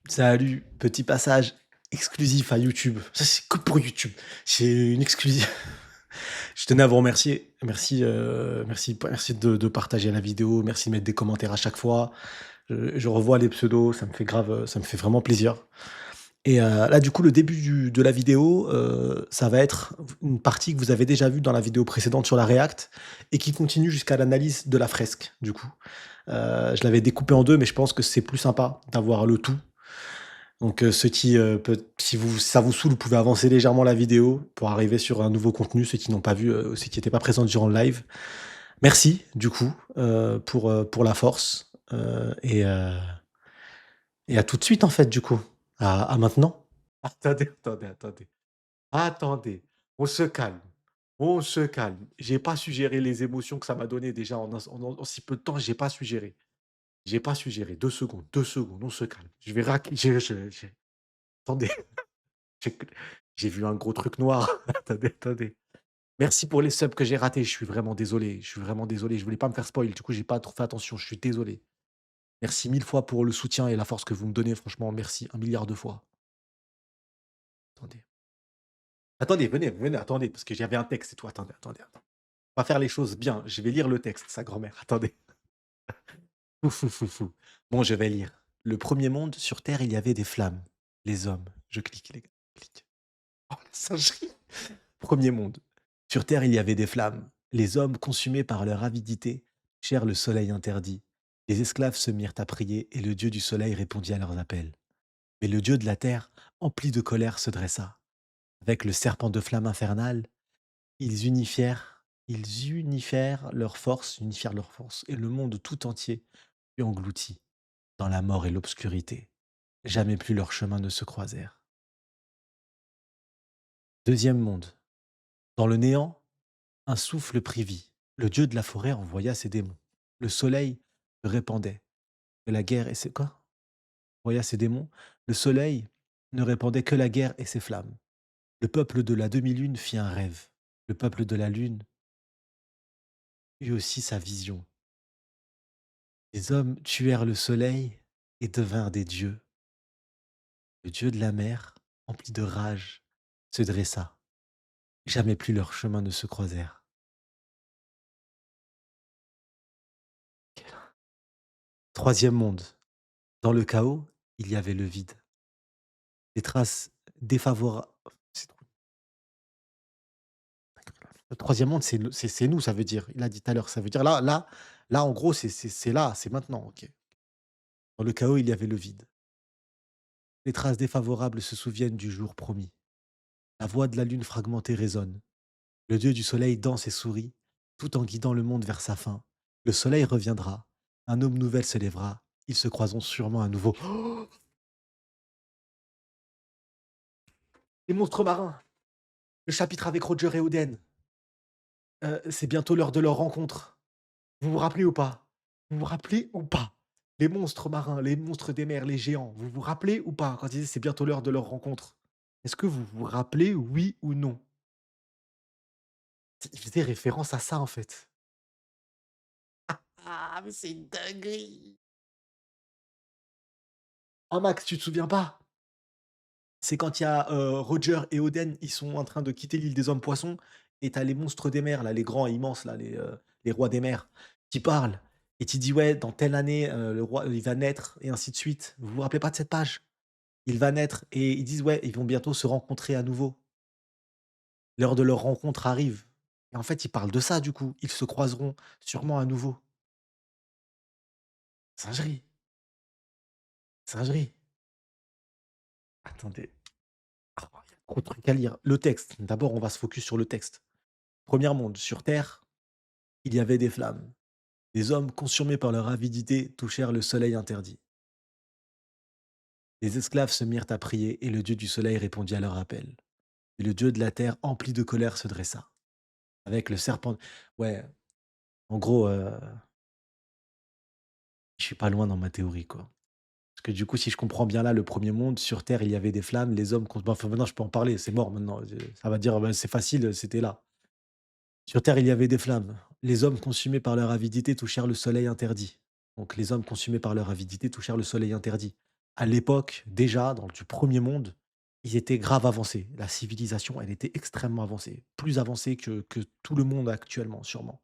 Salut, petit passage exclusif à YouTube. Ça, c'est que pour YouTube. C'est une exclusive. Je tenais à vous remercier. Merci, merci de partager la vidéo. Merci de mettre des commentaires à chaque fois. Je revois les pseudos, ça me fait grave, ça me fait vraiment plaisir. Et là, du coup, le début de la vidéo, ça va être une partie que vous avez déjà vue dans la vidéo précédente sur la React et qui continue jusqu'à l'analyse de la fresque, du coup. Je l'avais découpé en 2, mais je pense que c'est plus sympa d'avoir le tout. Donc, ceux qui, si ça vous saoule, vous pouvez avancer légèrement la vidéo pour arriver sur un nouveau contenu, ceux qui n'ont pas vu, ceux qui n'étaient pas présents durant le live. Merci du coup, pour la force, et à tout de suite en fait du coup. À maintenant. Attendez, attendez, attendez. Attendez, on se calme, on se calme. J'ai pas su gérer les émotions que ça m'a donné déjà en si peu de temps, j'ai pas su gérer. J'ai pas su gérer. 2 secondes, on se calme. Je vais rac j'ai attendez. J'ai j'ai vu un gros truc noir. Attendez, attendez. Merci pour les subs que j'ai ratés. Je suis vraiment désolé. Je suis vraiment désolé. Je voulais pas me faire spoil. Du coup, j'ai pas trop fait attention. Je suis désolé. Merci 1000 fois pour le soutien et la force que vous me donnez. Franchement, merci 1 milliard de fois. Attendez. Attendez, venez, venez, attendez, parce que j'avais un texte et tout. Attendez, attendez, attendez. On va faire les choses bien. Je vais lire le texte, sa grand-mère. Attendez. Fou, fou, fou, fou. Bon, je vais lire. Le premier monde, sur Terre, il y avait des flammes. Les hommes. Je clique, les gars. Clique. Oh, la singerie. Premier monde. Sur terre, il y avait des flammes. Les hommes, consumés par leur avidité, cherchèrent le soleil interdit. Les esclaves se mirent à prier et le dieu du soleil répondit à leurs appels. Mais le dieu de la terre, empli de colère, se dressa. Avec le serpent de flamme infernale, unifièrent leurs forces, et le monde tout entier fut englouti dans la mort et l'obscurité. Jamais plus leurs chemins ne se croisèrent. Deuxième monde. Dans le néant, un souffle prit vie. Le dieu de la forêt envoya ses démons. Le soleil se répandait. Que la guerre et ses... Quoi envoya ses démons. Le soleil ne répandait que la guerre et ses flammes. Le peuple de la demi-lune fit un rêve. Le peuple de la lune eut aussi sa vision. Les hommes tuèrent le soleil et devinrent des dieux. Le dieu de la mer, empli de rage, se dressa. Jamais plus leurs chemins ne se croisèrent. Troisième monde. Dans le chaos, il y avait le vide. Des traces défavorables. Le troisième monde, c'est nous, ça veut dire. Il a dit tout à l'heure, ça veut dire là, en gros, c'est là, c'est maintenant, OK. Dans le chaos, il y avait le vide. Les traces défavorables se souviennent du jour promis. La voix de la lune fragmentée résonne. Le dieu du soleil danse et sourit, tout en guidant le monde vers sa fin. Le soleil reviendra. Un homme nouvel se lèvera. Ils se croiseront sûrement à nouveau. Oh, les monstres marins. Le chapitre avec Roger et Oden. C'est bientôt l'heure de leur rencontre. Vous vous rappelez ou pas? Vous vous rappelez ou pas? Les monstres marins, les monstres des mers, les géants, vous vous rappelez ou pas? Quand ils disaient: «C'est bientôt l'heure de leur rencontre». Est-ce que vous vous rappelez, oui ou non? Ils faisaient référence à ça, en fait. Ah, mais c'est une dinguerie! Ah Max, tu te souviens pas? C'est quand il y a, Roger et Oden, ils sont en train de quitter l'île des hommes poissons et tu as les monstres des mers là, les grands immenses là, les rois des mers qui parlent et qui dit: «Ouais, dans telle année, le roi, il va naître» et ainsi de suite. Vous vous rappelez pas de cette page? Il va naître et ils disent: «Ouais, ils vont bientôt se rencontrer à nouveau. L'heure de leur rencontre arrive» et en fait, ils parlent de ça du coup. Ils se croiseront sûrement à nouveau. Singerie, singerie. Attendez. Ah, il y a trop de trucs à lire. Le texte, d'abord, on va se focus sur le texte. Premier monde, sur terre, il y avait des flammes. Les hommes, consumés par leur avidité, touchèrent le soleil interdit. Les esclaves se mirent à prier et le dieu du soleil répondit à leur appel. Et le dieu de la terre, empli de colère, se dressa. Avec le serpent. Ouais, en gros, je suis pas loin dans ma théorie, quoi. Parce que du coup, si je comprends bien là, le premier monde, sur terre, il y avait des flammes, les hommes. Bon, enfin, maintenant, je peux en parler, c'est mort maintenant. Ça va dire, bah, c'est facile, c'était là. Sur terre, il y avait des flammes. Les hommes, consumés par leur avidité, touchèrent le soleil interdit. Donc, les hommes consumés par leur avidité touchèrent le soleil interdit. À l'époque, déjà, dans du premier monde, ils étaient grave avancés. La civilisation, elle était extrêmement avancée, plus avancée que tout le monde actuellement, sûrement.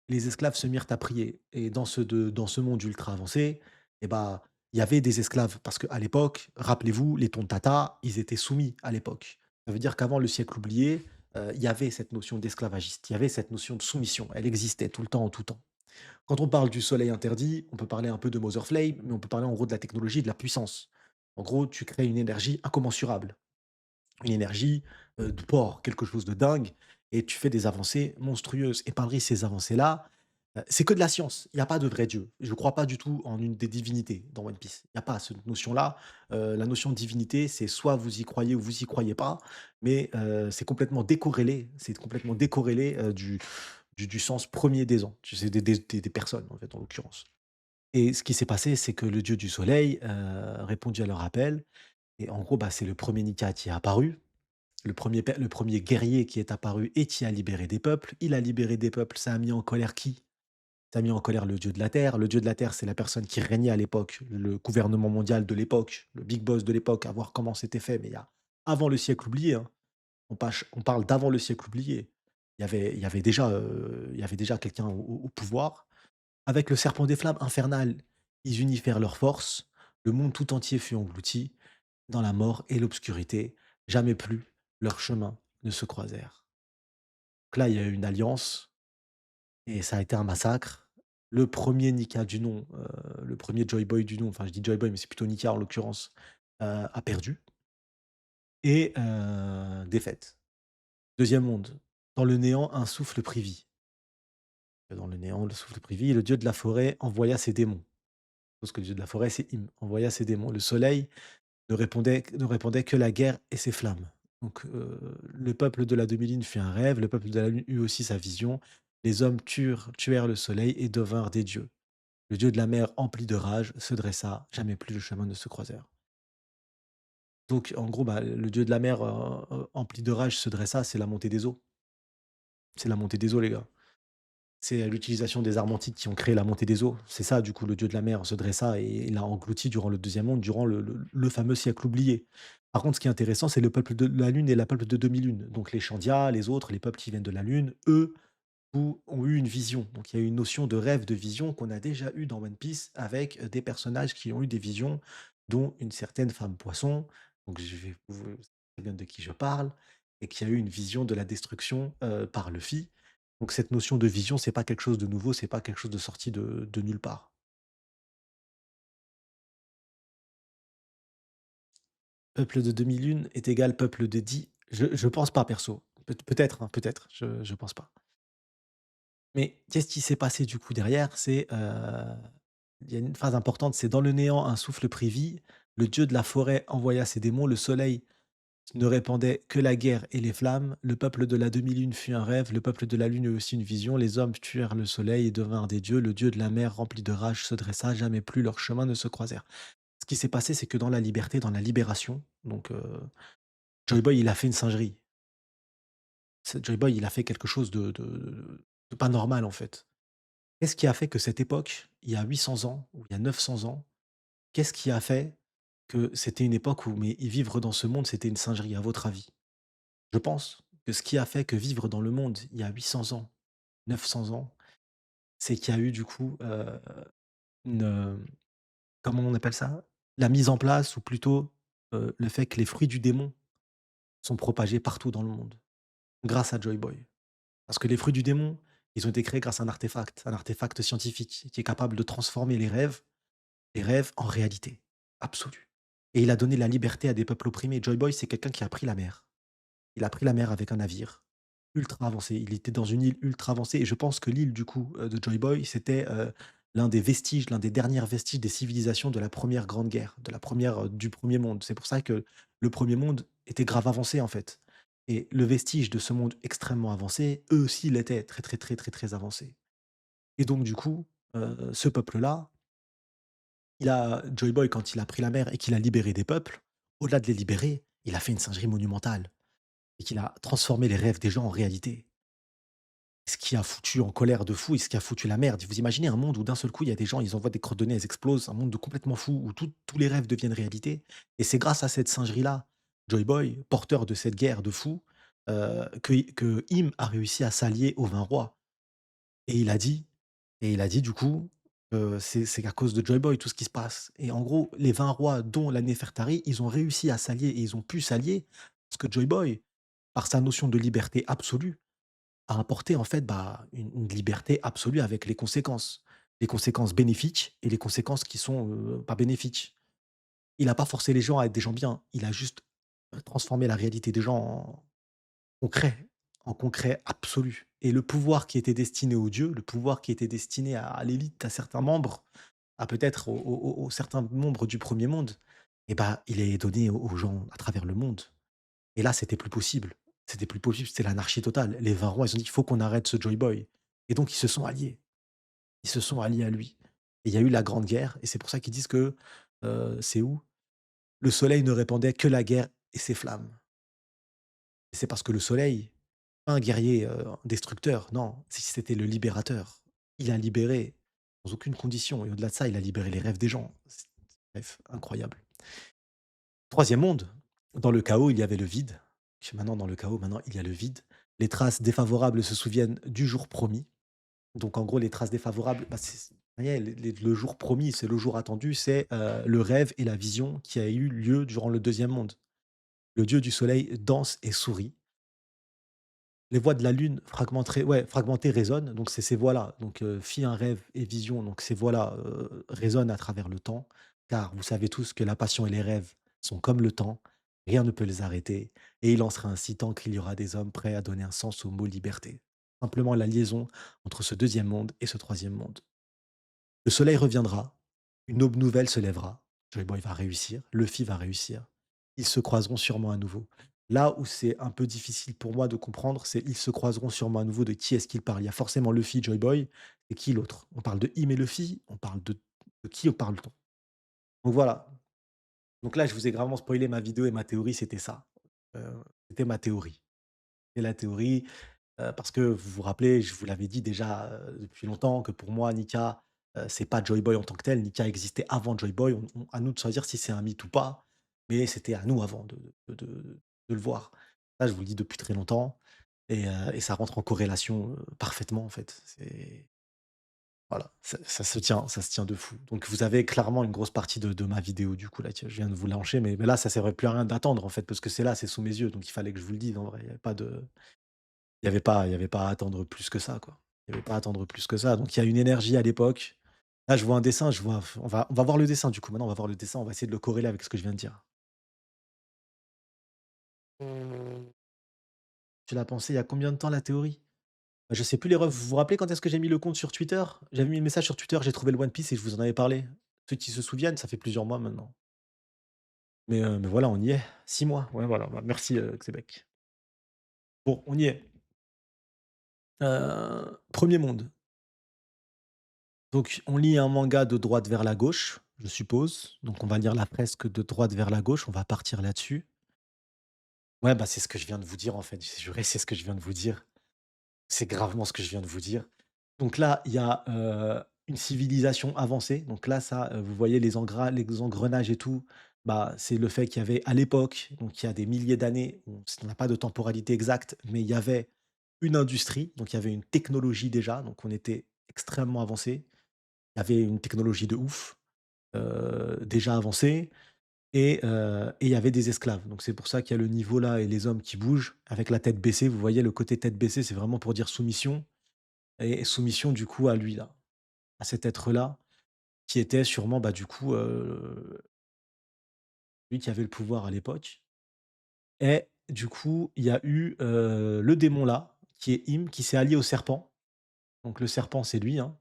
Les esclaves se mirent à prier et dans ce monde ultra avancé, et bah, il y avait des esclaves parce qu'à l'époque, rappelez-vous, les Tontata, ils étaient soumis à l'époque. Ça veut dire qu'avant le siècle oublié, il y avait cette notion d'esclavagiste, il y avait cette notion de soumission, elle existait tout le temps, en tout temps. Quand on parle du soleil interdit, on peut parler un peu de Mother Flame, mais on peut parler en gros de la technologie et de la puissance. En gros, tu crées une énergie incommensurable, une énergie, de port, quelque chose de dingue, et tu fais des avancées monstrueuses et parmi ces avancées-là, c'est que de la science. Il y a pas de vrai Dieu. Je ne crois pas du tout en une des divinités dans One Piece. Il y a pas cette notion-là. La notion de divinité, c'est soit vous y croyez ou vous y croyez pas, mais c'est complètement décorrélé, du sens premier des ans. Tu sais, des personnes, en fait, en l'occurrence. Et ce qui s'est passé, c'est que le dieu du soleil, répondit à leur appel et en gros, bah, c'est le premier Nika qui est apparu, le 1er guerrier qui est apparu et qui a libéré des peuples. Il a libéré des peuples, ça a mis en colère qui? Ça a mis en colère le dieu de la terre. Le dieu de la terre, c'est la personne qui régnait à l'époque, le gouvernement mondial de l'époque, le big boss de l'époque, à voir comment c'était fait, mais il y a avant le siècle oublié, hein. On parle d'avant le siècle oublié. Il y avait déjà quelqu'un au pouvoir. Avec le serpent des flammes infernal, ils unifèrent leurs forces. Le monde tout entier fut englouti dans la mort et l'obscurité. Jamais plus leurs chemins ne se croisèrent. Donc là, il y a eu une alliance et ça a été un massacre. Le premier Nika du nom, le premier Joy Boy du nom, enfin je dis Joy Boy, mais c'est plutôt Nika en l'occurrence, a perdu et défaite. Deuxième monde, dans le néant, un souffle prit vie. Dans le néant, le souffle prit vie, le dieu de la forêt envoya ses démons. Parce que le dieu de la forêt, c'est Im, envoya ses démons. Le soleil ne répondait que la guerre et ses flammes. Donc, le peuple de la demi-lune fit un rêve, le peuple de la lune eut aussi sa vision. Les hommes tuèrent le soleil et devinrent des dieux. Le dieu de la mer, empli de rage, se dressa, jamais plus le chemin ne se croisèrent. Donc, en gros, bah, le dieu de la mer, empli de rage, se dressa, c'est la montée des eaux. C'est la montée des eaux, les gars. C'est l'utilisation des armes antiques qui ont créé la montée des eaux. C'est ça, du coup, le dieu de la mer se dressa et l'a englouti durant le deuxième monde, durant le fameux siècle oublié. Par contre, ce qui est intéressant, c'est le peuple de la Lune et le peuple de demi-lune. Donc les Chandia, les autres, les peuples qui viennent de la Lune, eux, ont eu une vision. Donc il y a eu une notion de rêve, de vision qu'on a déjà eu dans One Piece avec des personnages qui ont eu des visions, dont une certaine femme poisson. Donc vous savez bien de qui je parle, et qui a eu une vision de la destruction par Luffy. Donc cette notion de vision, c'est pas quelque chose de nouveau, c'est pas quelque chose de sorti de nulle part. Peuple de demi-lune est égal peuple de 10. Je pense pas perso. Peut-être, hein, peut-être, je pense pas. Mais qu'est-ce qui s'est passé du coup derrière? Il y a une phrase importante, c'est: «Dans le néant, un souffle prit vie, le dieu de la forêt envoya ses démons, le soleil ne répandait que la guerre et les flammes, le peuple de la demi-lune fut un rêve, le peuple de la lune eut aussi une vision, les hommes tuèrent le soleil et devinrent des dieux, le dieu de la mer rempli de rage se dressa, jamais plus leurs chemins ne se croisèrent». Ce qui s'est passé, c'est que dans la liberté, dans la libération, donc Joy Boy, il a fait une singerie. Joy Boy, il a fait quelque chose de pas normal en fait. Qu'est-ce qui a fait que cette époque, il y a 800 ans ou il y a 900 ans, qu'est-ce qui a fait que c'était une époque où mais vivre dans ce monde, c'était une singerie, à votre avis? Je pense que ce qui a fait que vivre dans le monde, il y a 800 ans, 900 ans, c'est qu'il y a eu du coup, une, comment on appelle ça? La mise en place ou plutôt, le fait que les fruits du démon sont propagés partout dans le monde, grâce à Joy Boy. Parce que les fruits du démon, ils ont été créés grâce à un artefact scientifique qui est capable de transformer les rêves en réalité absolue. Et il a donné la liberté à des peuples opprimés. Joy Boy, c'est quelqu'un qui a pris la mer. Il a pris la mer avec un navire ultra avancé. Il était dans une île ultra avancée et je pense que l'île du coup, de Joy Boy, c'était, l'un des vestiges, l'un des derniers vestiges des civilisations de la première grande guerre, de la première du premier monde. C'est pour ça que le premier monde était grave avancé, en fait, et le vestige de ce monde extrêmement avancé, eux aussi l'étaient, très, très, très, très, très avancés, et donc du coup, ce peuple-là, Joy Boy, quand il a pris la mer et qu'il a libéré des peuples, au-delà de les libérer, il a fait une singerie monumentale et qu'il a transformé les rêves des gens en réalité. Ce qui a foutu en colère de fou et ce qui a foutu la merde. Vous imaginez un monde où d'un seul coup, il y a des gens, ils envoient des coordonnées, elles explosent, un monde de complètement fou où tous les rêves deviennent réalité et c'est grâce à cette singerie-là, Joy Boy, porteur de cette guerre de fous, que Im a réussi à s'allier aux 20 rois et il a dit du coup, c'est à cause de Joy Boy tout ce qui se passe et en gros, les 20 rois dont la Néfertari, ils ont réussi à s'allier et ils ont pu s'allier parce que Joy Boy, par sa notion de liberté absolue, a apporté en fait, bah, une liberté absolue avec les conséquences. Les conséquences bénéfiques et les conséquences qui sont, pas bénéfiques. Il a pas forcé les gens à être des gens bien, il a juste, transformé la réalité des gens concret en concret absolu et le pouvoir qui était destiné aux dieux, le pouvoir qui était destiné à l'élite, à certains membres, à peut-être aux certains membres du premier monde et bah, il est donné aux gens à travers le monde et là, c'était plus possible. C'était plus possible, c'était l'anarchie totale. Les Varrois, ils ont dit: «Il faut qu'on arrête ce Joy Boy» et donc ils se sont alliés. Ils se sont alliés à lui et il y a eu la Grande Guerre et c'est pour ça qu'ils disent que, c'est où? Le soleil ne répandait que la guerre et ses flammes et c'est parce que le soleil, pas un guerrier, destructeur, non, c'était le libérateur. Il a libéré sans aucune condition et au-delà de ça, il a libéré les rêves des gens. Bref, incroyable. Troisième monde, dans le chaos, il y avait le vide. Maintenant, dans le chaos, maintenant, il y a le vide. Les traces défavorables se souviennent du jour promis. Donc, en gros, les traces défavorables, bah, ça y est, le jour promis, c'est le jour attendu, c'est le rêve et la vision qui a eu lieu durant le deuxième monde. Le dieu du soleil danse et sourit. Les voix de la lune fragmentées, ouais, fragmentées résonnent. Donc, c'est ces voix-là. Donc, fit un rêve et vision. Donc, ces voix-là résonnent à travers le temps. Car vous savez tous que la passion et les rêves sont comme le temps. Rien ne peut les arrêter. Et il en sera ainsi tant qu'il y aura des hommes prêts à donner un sens au mot liberté. Simplement la liaison entre ce deuxième monde et ce troisième monde. Le soleil reviendra, une aube nouvelle se lèvera. Joy Boy va réussir, Luffy va réussir. Ils se croiseront sûrement à nouveau. Là où c'est un peu difficile pour moi de comprendre, c'est ils se croiseront sûrement à nouveau de qui est-ce qu'ils parlent. Il y a forcément Luffy, Joy Boy, et qui l'autre? On parle de Im et Luffy, on parle de qui on parle-t-on? Donc voilà. Donc là, je vous ai gravement spoilé ma vidéo et ma théorie, c'était ça. C'était ma théorie. Et la théorie, parce que vous vous rappelez, je vous l'avais dit déjà, depuis longtemps que pour moi Nika, c'est pas Joy Boy en tant que tel. Nika existait avant Joy Boy. On à nous de choisir si c'est un mythe ou pas, mais c'était à nous avant de le voir. Ça, je vous le dis depuis très longtemps et ça rentre en corrélation, parfaitement en fait. C'est voilà, ça se tient de fou. Donc vous avez clairement une grosse partie de ma vidéo du coup là, je viens de vous lâcher, mais là ça servait plus à rien d'attendre en fait parce que c'est là, c'est sous mes yeux, donc il fallait que je vous le dise en vrai. Il y avait pas à attendre plus que ça, quoi. Il y avait pas à attendre plus que ça, donc il y a une énergie à l'époque. Là, je vois un dessin, je vois on va voir le dessin, du coup. Maintenant, on va voir le dessin, on va essayer de le corréler avec ce que je viens de dire. Tu l'as pensé il y a combien de temps, la théorie? Je sais plus les refs. Vous vous rappelez quand est-ce que j'ai mis le compte sur Twitter? J'avais mis le message sur Twitter, j'ai trouvé le One Piece et je vous en avais parlé. Ceux qui se souviennent, ça fait plusieurs mois maintenant. Mais voilà, on y est. 6 mois. Ouais, voilà, bah, merci, Xebec. Bon, on y est. 1 monde. Donc, on lit un manga de droite vers la gauche, je suppose. Donc, on va lire la fresque de droite vers la gauche, on va partir là-dessus. Ouais, bah, c'est ce que je viens de vous dire, en fait. J'ai juré, c'est ce que je viens de vous dire. C'est gravement ce que je viens de vous dire. Donc là, il y a, une civilisation avancée. Donc là, ça, vous voyez les engrenages et tout, bah, c'est le fait qu'il y avait à l'époque, donc il y a des milliers d'années, on n'a pas de temporalité exacte, mais il y avait une industrie, donc il y avait une technologie déjà, donc on était extrêmement avancé. Il y avait une technologie de ouf, déjà avancée et il y avait des esclaves. Donc c'est pour ça qu'il y a le niveau là et les hommes qui bougent avec la tête baissée. Vous voyez le côté tête baissée, c'est vraiment pour dire soumission et soumission du coup à lui là, à cet être-là qui était sûrement, bah, du coup, lui qui avait le pouvoir à l'époque et du coup, il y a eu, le démon là, qui est Im, qui s'est allié au serpent. Donc le serpent, c'est lui, hein.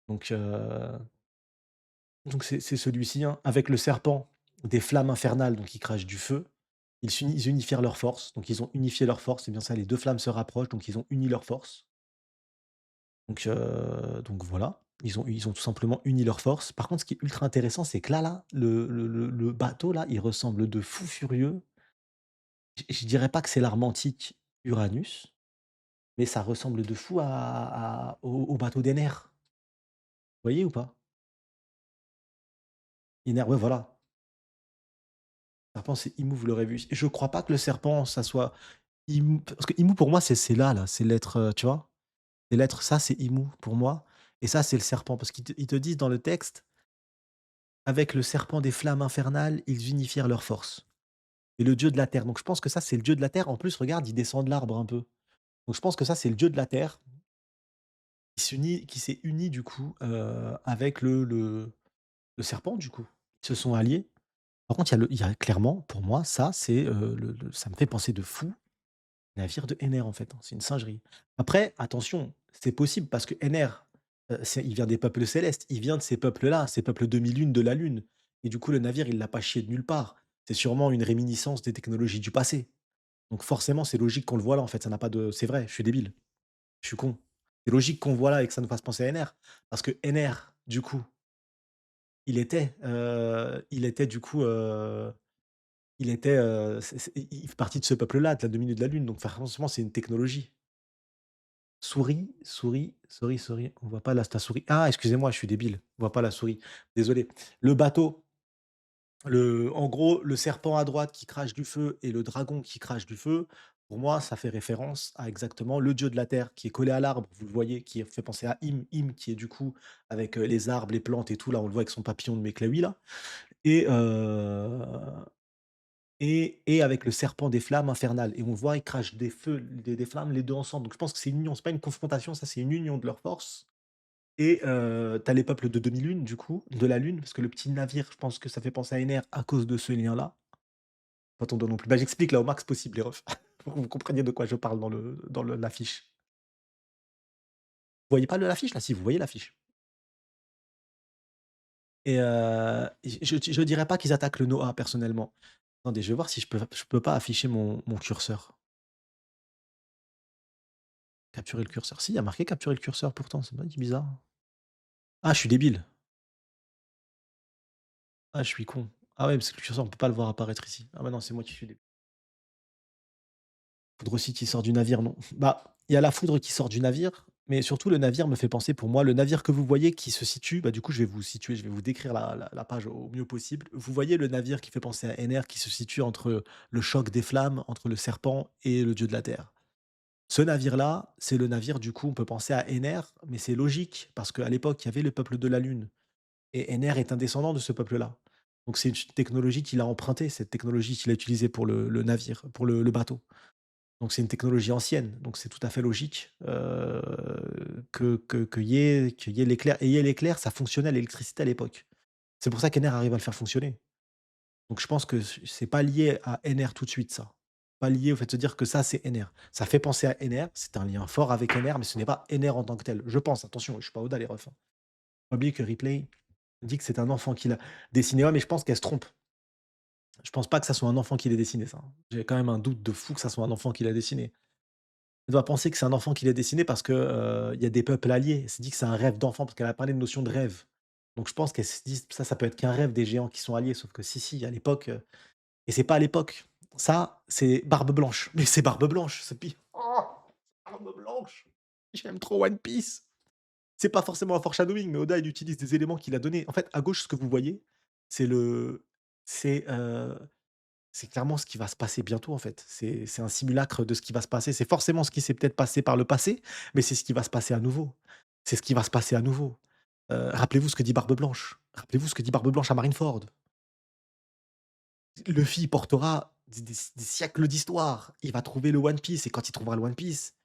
Donc heu Donc c'est celui-ci, hein, avec le serpent, des flammes infernales, donc ils crachent du feu. Ils unifièrent leurs forces, donc ils ont unifié leurs forces, c'est bien ça, les 2 flammes se rapprochent, donc ils ont uni leurs forces. Donc voilà, ils ont tout simplement uni leurs forces. Par contre, ce qui est ultra intéressant, c'est que là, le bateau là, il ressemble de fou furieux. Je dirais pas que c'est l'arme antique Uranus, mais ça ressemble de fou au bateau d'Ener. Vous voyez ou pas? Iner, ouais, voilà. Serpent, c'est Ymou, vous l'aurez vu. Je crois pas que le serpent, ça soit Ymou, parce que Ymou pour moi, c'est là, c'est l'être, tu vois? C'est l'être, ça, c'est Ymou pour moi et ça, c'est le serpent parce qu'ils te disent dans le texte: «Avec le serpent des flammes infernales, ils unifièrent leurs forces» et le dieu de la terre. Donc je pense que ça, c'est le dieu de la terre. En plus, regarde, il descend de l'arbre un peu. Donc je pense que ça, c'est le dieu de la terre qui s'est uni du coup, avec le serpent du coup. Ils se sont alliés. Par contre, il y a clairement, pour moi, ça, c'est, ça me fait penser de fou, navire de Ener, en fait, hein, c'est une singerie. Après, attention, c'est possible parce que Ener, il vient des peuples célestes, il vient de ces peuples-là, ces peuples demi-lune de la Lune et du coup, le navire, il l'a pas chié de nulle part. C'est sûrement une réminiscence des technologies du passé. Donc forcément, c'est logique qu'on le voit là, en fait, ça n'a pas de c'est vrai, je suis débile, je suis con. C'est logique qu'on voit là et que ça nous fasse penser à Ener parce que Ener, du coup, il était du coup, il était, il fait partie de ce peuple-là, de la demi-lune de la Lune, donc forcément, c'est une technologie. Souris, on voit pas là ta souris. Ah, excusez-moi, je suis débile, on voit pas la souris. Désolé. Le bateau, en gros, le serpent à droite qui crache du feu et le dragon qui crache du feu, pour moi, ça fait référence à exactement le dieu de la terre qui est collé à l'arbre, vous le voyez, qui fait penser à Im qui est du coup avec, les arbres, les plantes et tout, là, on le voit avec son papillon de Méclaï là et et avec le serpent des flammes infernales et on voit, ils crachent des feux, des flammes, les 2 ensemble. Donc je pense que c'est une union, c'est pas une confrontation, ça c'est une union de leurs forces et tu les peuples de demi-lune du coup, de la lune, parce que le petit navire, je pense que ça fait penser à Ener à cause de ce lien-là. Pas ton doigt non plus. Bah, j'explique là au max possible les refs, pour que vous compreniez de quoi je parle dans l'affiche. Vous voyez pas l'affiche là? Si, vous voyez l'affiche et je dirais pas qu'ils attaquent le Noah personnellement. Attendez, je vais voir si je peux pas afficher mon curseur. Capturer le curseur. Si, il y a marqué capturer le curseur pourtant, c'est pas bizarre. Ah, je suis débile. Ah, je suis con. Ah ouais, parce que le curseur, on peut pas le voir apparaître ici. Ah bah non, c'est moi qui suis débile. Foudre aussi qui sort du navire, non. Bah, il y a la foudre qui sort du navire, mais surtout le navire me fait penser pour moi, le navire que vous voyez qui se situe, bah, du coup, je vais vous situer, je vais vous décrire la page au mieux possible. Vous voyez le navire qui fait penser à Ener qui se situe entre le choc des flammes, entre le serpent et le dieu de la terre. Ce navire-là, c'est le navire, du coup, on peut penser à Ener, mais c'est logique parce qu'à l'époque, il y avait le peuple de la Lune. Et Ener est un descendant de ce peuple-là. Donc c'est une technologie qu'il a empruntée, cette technologie qu'il a utilisée pour le navire, pour le bateau. Donc c'est une technologie ancienne, donc c'est tout à fait logique, qu'il y ait l'éclair et il y ait l'éclair, ça fonctionnait à l'électricité à l'époque. C'est pour ça qu'Ener arrive à le faire fonctionner. Donc je pense que c'est pas lié à Ener tout de suite ça. Pas lié au fait de se dire que ça c'est Ener. Ça fait penser à Ener, c'est un lien fort avec Ener, mais ce n'est pas Ener en tant que tel. Je pense, attention, je suis pas Oda les refs, hein. Faut pas oublier que Ripley dit que c'est un enfant qui l'a dessiné. Ouais, mais je pense qu'elle se trompe. Je pense pas que ça soit un enfant qui l'ait dessiné ça, hein. J'ai quand même un doute de fou que ça soit un enfant qui l'a dessiné. Elle doit penser que c'est un enfant qui l'a dessiné parce que, il y a des peuples alliés. Elle s'est dit que c'est un rêve d'enfant parce qu'elle a parlé de notion de rêve. Donc je pense qu'elle se dit: Ça peut être qu'un rêve des géants qui sont alliés». Sauf que si, à l'époque, et c'est pas à l'époque. Ça, c'est Barbe Blanche. Mais c'est Barbe Blanche, c'est pire. Oh! Barbe Blanche! J'aime trop One Piece. C'est pas forcément un foreshadowing, mais Oda, il utilise des éléments qu'il a donnés. En fait, à gauche, ce que vous voyez, c'est le c'est, c'est clairement ce qui va se passer bientôt, en fait. C'est un simulacre de ce qui va se passer. C'est forcément ce qui s'est peut-être passé par le passé, mais c'est ce qui va se passer à nouveau. C'est ce qui va se passer à nouveau. Rappelez-vous ce que dit Barbe Blanche. Rappelez-vous ce que dit Barbe Blanche à Marineford. Luffy portera des siècles d'histoire. Il va trouver le One Piece et quand il trouvera le One Piece,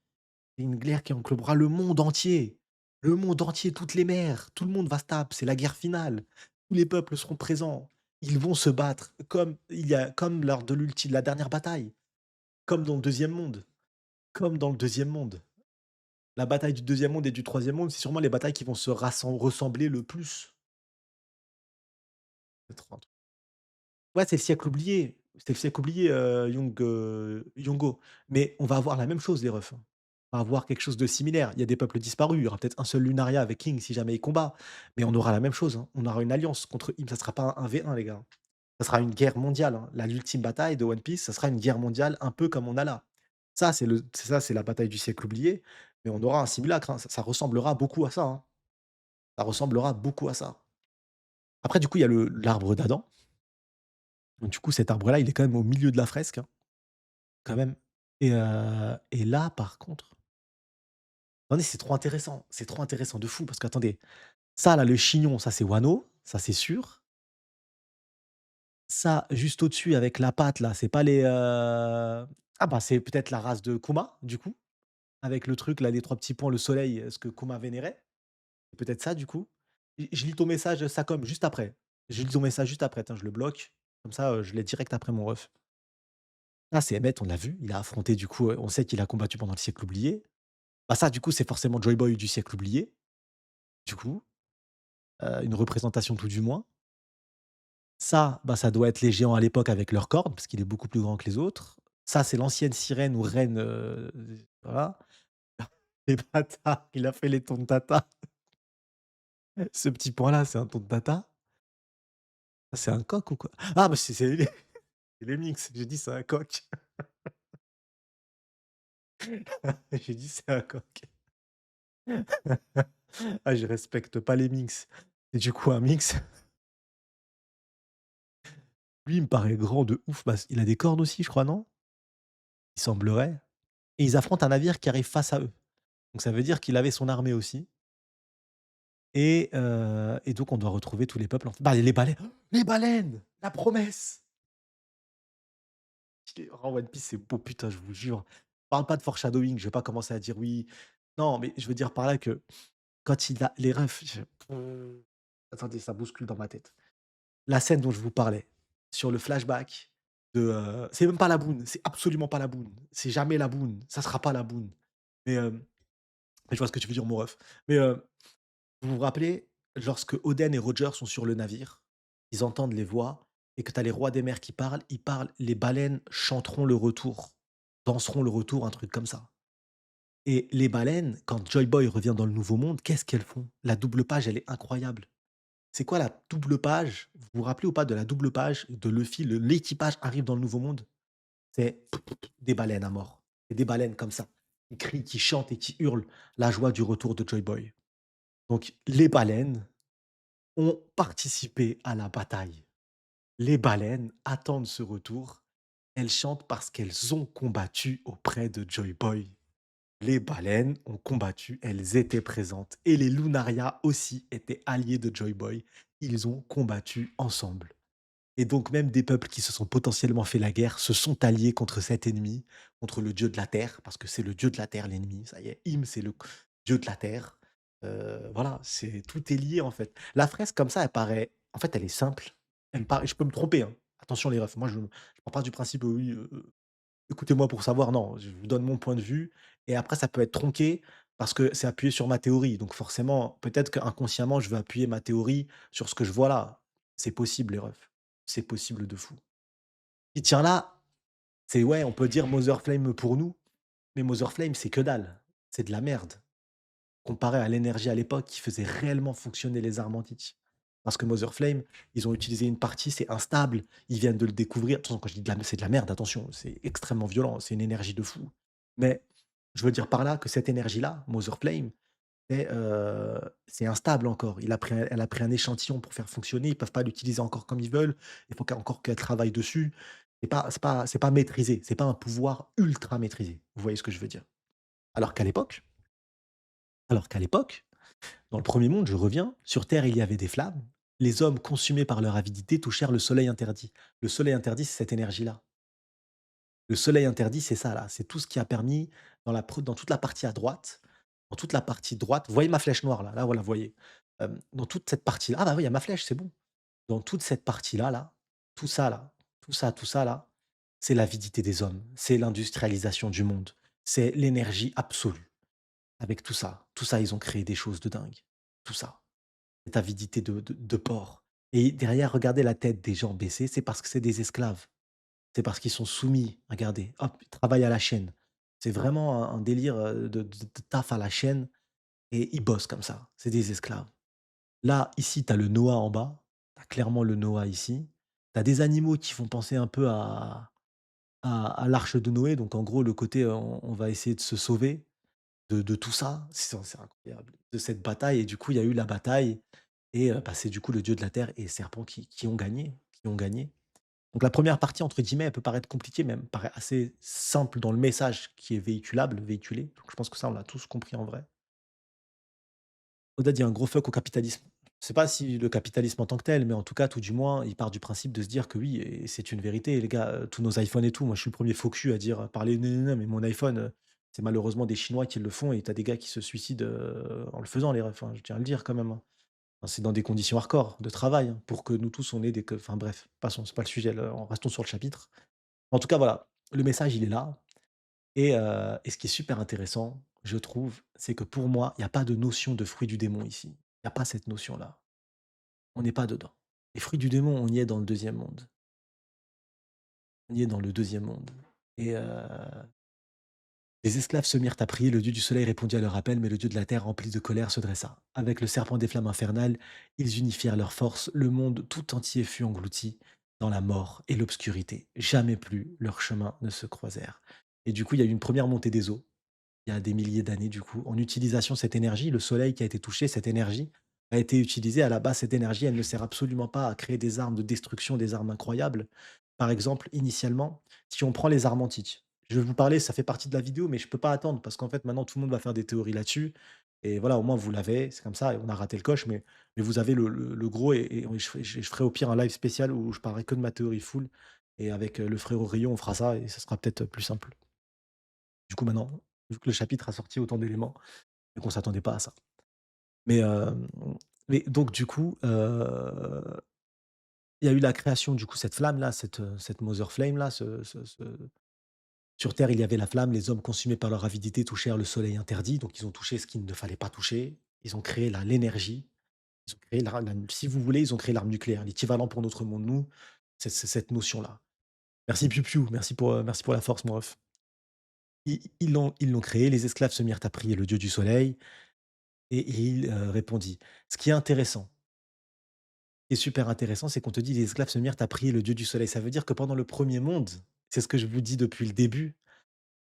c'est une guerre qui englobera le monde entier. Le monde entier, toutes les mers, tout le monde va se taper, c'est la guerre finale. Tous les peuples seront présents. Ils vont se battre comme lors de la dernière bataille. Comme dans le deuxième monde. Comme dans le deuxième monde. La bataille du deuxième monde et du troisième monde, c'est sûrement les batailles qui vont se ressembler le plus. C'est trop un truc. Ouais, c'est le siècle oublié. C'était le siècle oublié, Yongo. Mais on va avoir la même chose les refs, hein. On va avoir quelque chose de similaire. Il y a des peuples disparus, il y aura peut-être un seul Lunaria avec King si jamais il combat, mais on aura la même chose, hein. On aura une alliance contre Im, ça sera pas un 1v1 les gars. Ça sera une guerre mondiale, hein. L'ultime bataille de One Piece, ça sera une guerre mondiale un peu comme on a là. C'est ça, c'est la bataille du siècle oublié, mais on aura un simulacre, hein. Ça ressemblera beaucoup à ça, hein. Ça ressemblera beaucoup à ça. Après du coup, il y a le l'arbre d'Adam. Donc du coup, cet arbre-là, il est quand même au milieu de la fresque, hein, quand même et là, par contre, attendez, c'est trop intéressant de fou parce qu'attendez, ça là, le chignon, ça c'est Wano, ça c'est sûr. Ça, juste au-dessus avec la patte là, c'est pas les, ah bah, c'est peut-être la race de Kuma, du coup, avec le truc là, les 3 petits points, le soleil, ce que Kuma vénérait. C'est peut-être ça, du coup. Je lis ton message, Sakom, juste après. Je lis ton message juste après. Attends, je le bloque. Comme ça, je l'ai direct après mon ref. Ah, c'est Emmett, on l'a vu. Il a affronté, du coup, on sait qu'il a combattu pendant le siècle oublié. Bah, ça, du coup, c'est forcément Joy Boy du siècle oublié, du coup, une représentation tout du moins. Ça, bah, ça doit être les géants à l'époque avec leurs cornes, parce qu'il est beaucoup plus grand que les autres. Ça, c'est l'ancienne sirène ou reine, voilà. Les bâtards, il a fait les tontata. Ce petit point-là, c'est un tontata. Ça, c'est un coq ou quoi? Ah, bah, c'est les lynx. J'ai dit: «C'est un coq». J'ai dit: «C'est un coq». Ah, je respecte pas les minx. Et du coup, un minx, lui, il me paraît grand de ouf. Bah, il a des cornes aussi, je crois, non? Il semblerait. Et ils affrontent un navire qui arrive face à eux. Donc ça veut dire qu'il avait son armée aussi et donc on doit retrouver tous les peuples en bah, les baleines! Les baleines! La promesse! Oh, One Piece, c'est beau, putain, je vous jure. Parle pas de foreshadowing, je vais pas commencer à dire oui. Non, mais je veux dire par là que quand il a les refs, attendez, ça bouscule dans ma tête. La scène dont je vous parlais, sur le flashback de, c'est même pas la boune, c'est absolument pas la boune. C'est jamais la boune, ça sera pas la boune. Mais, mais je vois ce que tu veux dire, mon ref. Mais, vous vous rappelez, lorsque Oden et Roger sont sur le navire, ils entendent les voix et que tu as les rois des mers qui parlent, ils parlent, les baleines chanteront le retour, danseront le retour, un truc comme ça. Et les baleines, quand Joy Boy revient dans le Nouveau Monde, qu'est-ce qu'elles font? La double page, elle est incroyable. C'est quoi la double page? Vous vous rappelez ou pas de la double page de Luffy, l'équipage arrive dans le Nouveau Monde? C'est des baleines à mort. C'est des baleines comme ça, qui crient, qui chantent et qui hurlent la joie du retour de Joy Boy. Donc les baleines ont participé à la bataille. Les baleines attendent ce retour. Elles chantent parce qu'elles ont combattu auprès de Joy Boy. Les baleines ont combattu, elles étaient présentes. Et les Lunaria aussi étaient alliés de Joy Boy. Ils ont combattu ensemble. Et donc même des peuples qui se sont potentiellement fait la guerre se sont alliés contre cet ennemi, contre le dieu de la terre, parce que c'est le dieu de la terre l'ennemi, ça y est, Im, c'est le dieu de la terre. Voilà, c'est tout est lié en fait. La fresque comme ça, elle paraît en fait, elle est simple. Elle me paraît je peux me tromper, hein. Attention les refs, moi je pars pas du principe, oui, écoutez-moi pour savoir, non, je vous donne mon point de vue et après ça peut être tronqué parce que c'est appuyé sur ma théorie. Donc forcément, peut-être qu'inconsciemment, je vais appuyer ma théorie sur ce que je vois là. C'est possible les refs. C'est possible de fou. Qui tient là, c'est ouais, on peut dire Mother Flame pour nous, mais Mother Flame, c'est que dalle. C'est de la merde. Comparé à l'énergie à l'époque qui faisait réellement fonctionner les armes antiques. Parce que Mother Flame, ils ont utilisé une partie, c'est instable, ils viennent de le découvrir. Attention, quand je dis de la c'est de la merde, attention, c'est extrêmement violent, c'est une énergie de fou. Mais je veux dire par là que cette énergie-là, Mother Flame, c'est instable encore. Elle a pris un échantillon pour faire fonctionner, ils peuvent pas l'utiliser encore comme ils veulent, il faut encore qu'elle travaille dessus. C'est pas maîtrisé, c'est pas un pouvoir ultra maîtrisé. Vous voyez ce que je veux dire? Alors qu'à l'époque alors qu'à l'époque dans le premier monde, je reviens, sur terre il y avait des flammes. Les hommes, consumés par leur avidité, touchèrent le soleil interdit. Le soleil interdit, c'est cette énergie-là. Le soleil interdit, c'est ça là. C'est tout ce qui a permis dans toute la partie à droite, dans toute la partie droite. Vous voyez ma flèche noire là, là voilà, vous voyez. Dans toute cette partie-là, ah bah oui, il y a ma flèche, c'est bon. Dans toute cette partie-là, là, tout ça là, tout ça là, c'est l'avidité des hommes, c'est l'industrialisation du monde, c'est l'énergie absolue. Avec tout ça, ils ont créé des choses de dingue. Tout ça. Cette avidité de porc et derrière, regardez la tête des gens baissés, c'est parce que c'est des esclaves. C'est parce qu'ils sont soumis. Regardez, hop, ils travaillent à la chaîne. C'est vraiment un délire, de taf à la chaîne et ils bossent comme ça. C'est des esclaves. Là, ici, tu as le Noah en bas. Tu as clairement le Noah ici. Tu as des animaux qui font penser un peu à à l'arche de Noé, donc en gros le côté, on va essayer de se sauver de tout ça. C'est incroyable, de cette bataille et du coup, il y a eu la bataille et bah, c'est du coup le dieu de la terre et serpent qui ont gagné qui ont gagné. Donc la première partie entre guillemets, elle peut paraître compliquée, mais elle me paraît assez simple dans le message qui est véhiculé. Donc je pense que ça, on l'a tous compris en vrai. Oda dit un gros fuck au capitalisme. Je sais pas si le capitalisme en tant que tel, mais en tout cas, tout du moins, il part du principe de se dire que oui, et c'est une vérité, les gars, tous nos iPhones et tout, moi je suis le premier faux cul à dire, parler: «Non, non, non, mais mon iPhone, c'est malheureusement des Chinois qui le font et tu as des gars qui se suicident, en le faisant les refs, hein, je tiens à le dire quand même, hein. Enfin, c'est dans des conditions hardcore de travail, hein, pour que nous tous on ait des enfin bref, passons, c'est pas le sujet, le restons sur le chapitre. En tout cas, voilà, le message il est là et ce qui est super intéressant, je trouve, c'est que pour moi, il y a pas de notion de fruit du démon ici. Il y a pas cette notion-là. On n'est pas dedans. Les fruits du démon, on y est dans le deuxième monde. On y est dans le deuxième monde et les esclaves se mirent à prier, le dieu du soleil répondit à leur appel, mais le dieu de la terre, rempli de colère, se dressa. Avec le serpent des flammes infernales, ils unifièrent leurs forces, le monde tout entier fut englouti dans la mort et l'obscurité. Jamais plus leurs chemins ne se croisèrent. Et du coup, il y a eu une première montée des eaux il y a des milliers d'années du coup. En utilisation cette énergie, le soleil qui a été touché, cette énergie a été utilisée. À la base, cette énergie, elle ne sert absolument pas à créer des armes de destruction, des armes incroyables. Par exemple, initialement, si on prend les armes antiques, je vais vous parler, ça fait partie de la vidéo, mais je peux pas attendre parce qu'en fait, maintenant, tout le monde va faire des théories là-dessus. Et voilà, au moins, vous l'avez, c'est comme ça, et on a raté le coche, mais vous avez le gros, et je ferai au pire un live spécial où je parlerai que de ma théorie full. Et avec le frérot Rio, on fera ça et ça sera peut-être plus simple. Du coup, maintenant, vu que le chapitre a sorti autant d'éléments et qu'on s'attendait pas à ça. Mais, mais donc du coup, il y a eu la création, du coup, cette flamme-là, cette Mother Flame-là, sur terre, il y avait la flamme, les hommes consumés par leur avidité touchèrent le soleil interdit, donc ils ont touché ce qu'il ne fallait pas toucher. Ils ont créé l'énergie, ils ont créé la si vous voulez, ils ont créé l'arme nucléaire, l'équivalent pour notre monde, nous, c'est cette notion-là. Merci Piu Piu, merci pour la force, mon ref. Ils l'ont créé, les esclaves se mirent à prier le dieu du soleil. Et il, répondit. Ce qui est intéressant et super intéressant, c'est qu'on te dit: «Les esclaves se mirent à prier le dieu du soleil». Ça veut dire que pendant le premier monde, c'est ce que je vous dis depuis le début,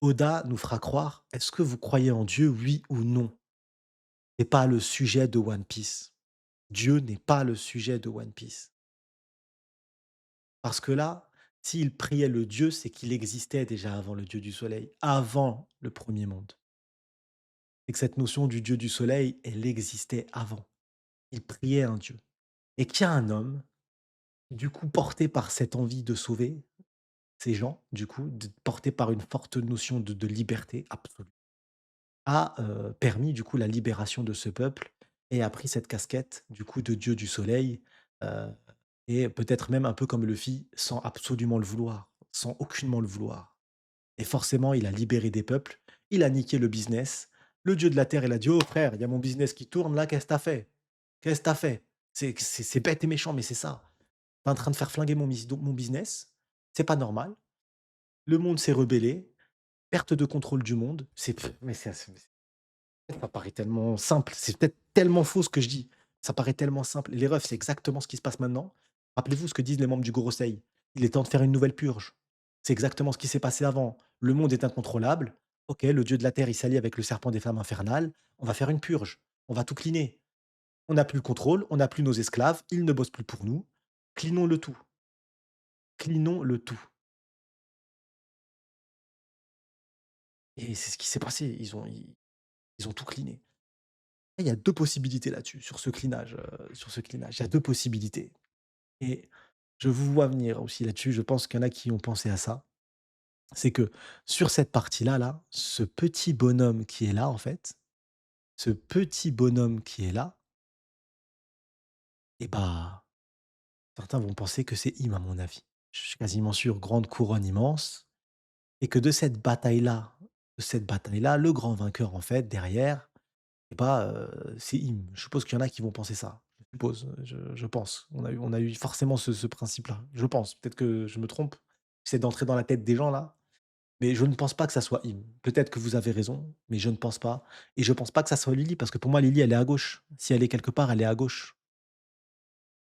Oda nous fera croire: «Est-ce que vous croyez en Dieu, oui ou non?» C'est pas le sujet de One Piece. Dieu n'est pas le sujet de One Piece. Parce que là, s'il priait le dieu, c'est qu'il existait déjà avant le dieu du soleil, avant le premier monde. Et que cette notion du dieu du soleil, elle existait avant. Il priait un dieu et qu'il y a un homme. Du coup, porté par cette envie de sauver ces gens, du coup, porté par une forte notion de liberté absolue, a, permis du coup la libération de ce peuple et a pris cette casquette du coup de dieu du soleil, heu et peut-être même un peu comme Luffy, sans absolument le vouloir, sans aucunement le vouloir. Et forcément, il a libéré des peuples, il a niqué le business. Le dieu de la terre, il a dit: «Oh frère, il y a mon business qui tourne là, qu'est-ce que tu fait? Qu'est-ce que tu fait? C'est bête et méchant, mais c'est ça. Tu es en train de faire flinguer mon business, c'est pas normal. Le monde s'est rebellé, perte de contrôle du monde». Mais ça paraît tellement simple, c'est peut-être tellement faux ce que je dis. Ça paraît tellement simple. Les refs, c'est exactement ce qui se passe maintenant. Rappelez-vous ce que disent les membres du Gorosei. Il est temps de faire une nouvelle purge. C'est exactement ce qui s'est passé avant. Le monde est incontrôlable. OK, le dieu de la terre, il s'allie avec le serpent des flammes infernales. On va faire une purge. On va tout cleaner. On n'a plus le contrôle, on n'a plus nos esclaves, ils ne bossent plus pour nous. Cleanons le tout. Cleanons le tout. Et c'est ce qui s'est passé. Ils ont tout cleané. Il y a 2 possibilités là-dessus, sur ce cleanage. Il y a 2 possibilités et je vous vois venir aussi là-dessus. Je pense qu'il y en a qui ont pensé à ça. C'est que sur cette partie-là, là, ce petit bonhomme qui est là, en fait, ce petit bonhomme qui est là, et bah, certains vont penser que c'est Im, à mon avis. Je suis quasiment sûr, grande couronne immense et que de cette bataille-là, le grand vainqueur, en fait, derrière, et bah, c'est Im. Je suppose qu'il y en a qui vont penser ça. Je suppose, je pense. On a eu forcément ce principe-là. Je pense. Peut-être que je me trompe. J'essaie d'entrer dans la tête des gens là, mais je ne pense pas que ça soit Im. Peut-être que vous avez raison, mais je ne pense pas et je pense pas que ça soit Lily parce que pour moi Lily, elle est à gauche. Si elle est quelque part, elle est à gauche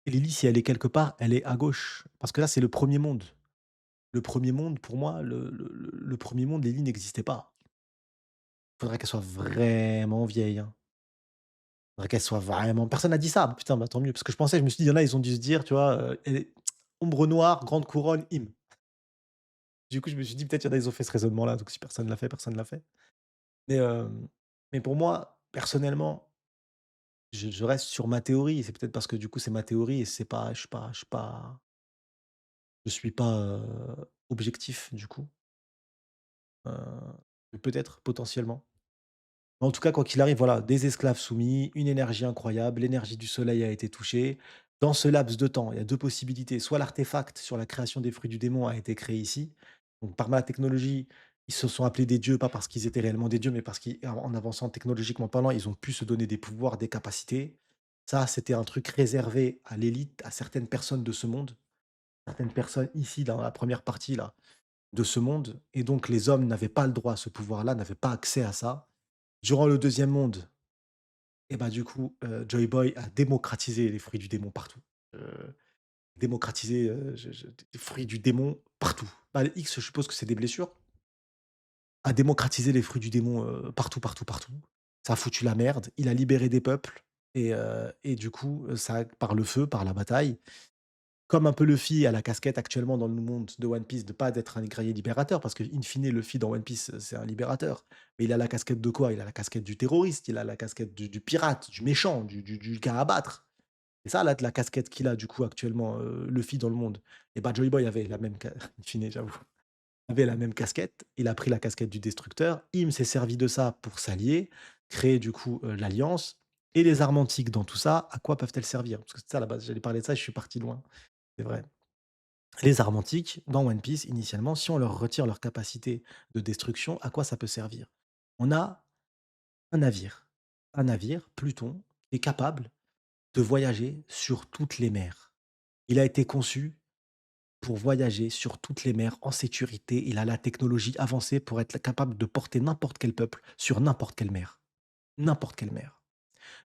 et Lily, si elle est quelque part, elle est à gauche parce que là, c'est le premier monde. Le premier monde, pour moi, le 1er monde, les lits n'existaient pas. Faudrait qu'elle soit vraiment vieille, hein. Faudrait qu'elle soit vraiment personne n'a dit ça. Putain, bah, tant mieux, parce que je me suis dit: «Il y en a, ils ont dû se dire, tu vois, elle est ombre noire, grande couronne, him». Du coup, je me suis dit: «Peut-être il y en a, ils ont fait ce raisonnement-là, donc si personne l'a fait, personne l'a fait». Mais, mais pour moi, personnellement, je reste sur ma théorie. C'est peut-être parce que du coup, c'est ma théorie et c'est pas je suis pas, objectif du coup, peut-être, potentiellement. En tout cas, quoi qu'il arrive, voilà, des esclaves soumis, une énergie incroyable, l'énergie du soleil a été touchée. Dans ce laps de temps, il y a 2 possibilités. Soit l'artefact sur la création des fruits du démon a été créé ici. Donc par ma technologie, ils se sont appelés des dieux, pas parce qu'ils étaient réellement des dieux, mais parce qu'en avançant technologiquement parlant, ils ont pu se donner des pouvoirs, des capacités. Ça, c'était un truc réservé à l'élite, à certaines personnes de ce monde. Certaines personnes ici, dans la première partie là, de ce monde et donc les hommes n'avaient pas le droit à ce pouvoir-là, n'avaient pas accès à ça. Durant le deuxième monde et bah, du coup, Joy Boy a démocratisé les fruits du démon partout. Heu, démocratisé, je des fruits du démon partout. Bah, les X, je suppose que c'est des blessures. A démocratisé les fruits du démon, partout, partout, partout. Ça a foutu la merde. Il a libéré des peuples et du coup, ça par le feu, par la bataille. Comme un peu Luffy a la casquette actuellement dans le monde de One Piece de pas d'être un guerrier libérateur, parce que in fine Luffy dans One Piece, c'est un libérateur. Mais il a la casquette de quoi? Il a la casquette du terroriste, il a la casquette du pirate, du méchant, du gars à battre. C'est ça la casquette qu'il a du coup actuellement, Luffy dans le monde. Et bah, Joy Boy avait la même ca in fine j'avoue, avait la même casquette. Il a pris la casquette du destructeur. Im s'est servi de ça pour s'allier, créer du coup, l'alliance et les armes antiques dans tout ça, à quoi peuvent-elles servir? Parce que c'est ça à la base, j'allais parler de ça et je suis parti loin. C'est vrai. Les armes antiques, dans One Piece, initialement, si on leur retire leur capacité de destruction, à quoi ça peut servir? On a un navire. Un navire, Pluton, qui est capable de voyager sur toutes les mers. Il a été conçu pour voyager sur toutes les mers en sécurité. Il a la technologie avancée pour être capable de porter n'importe quel peuple sur n'importe quelle mer. N'importe quelle mer.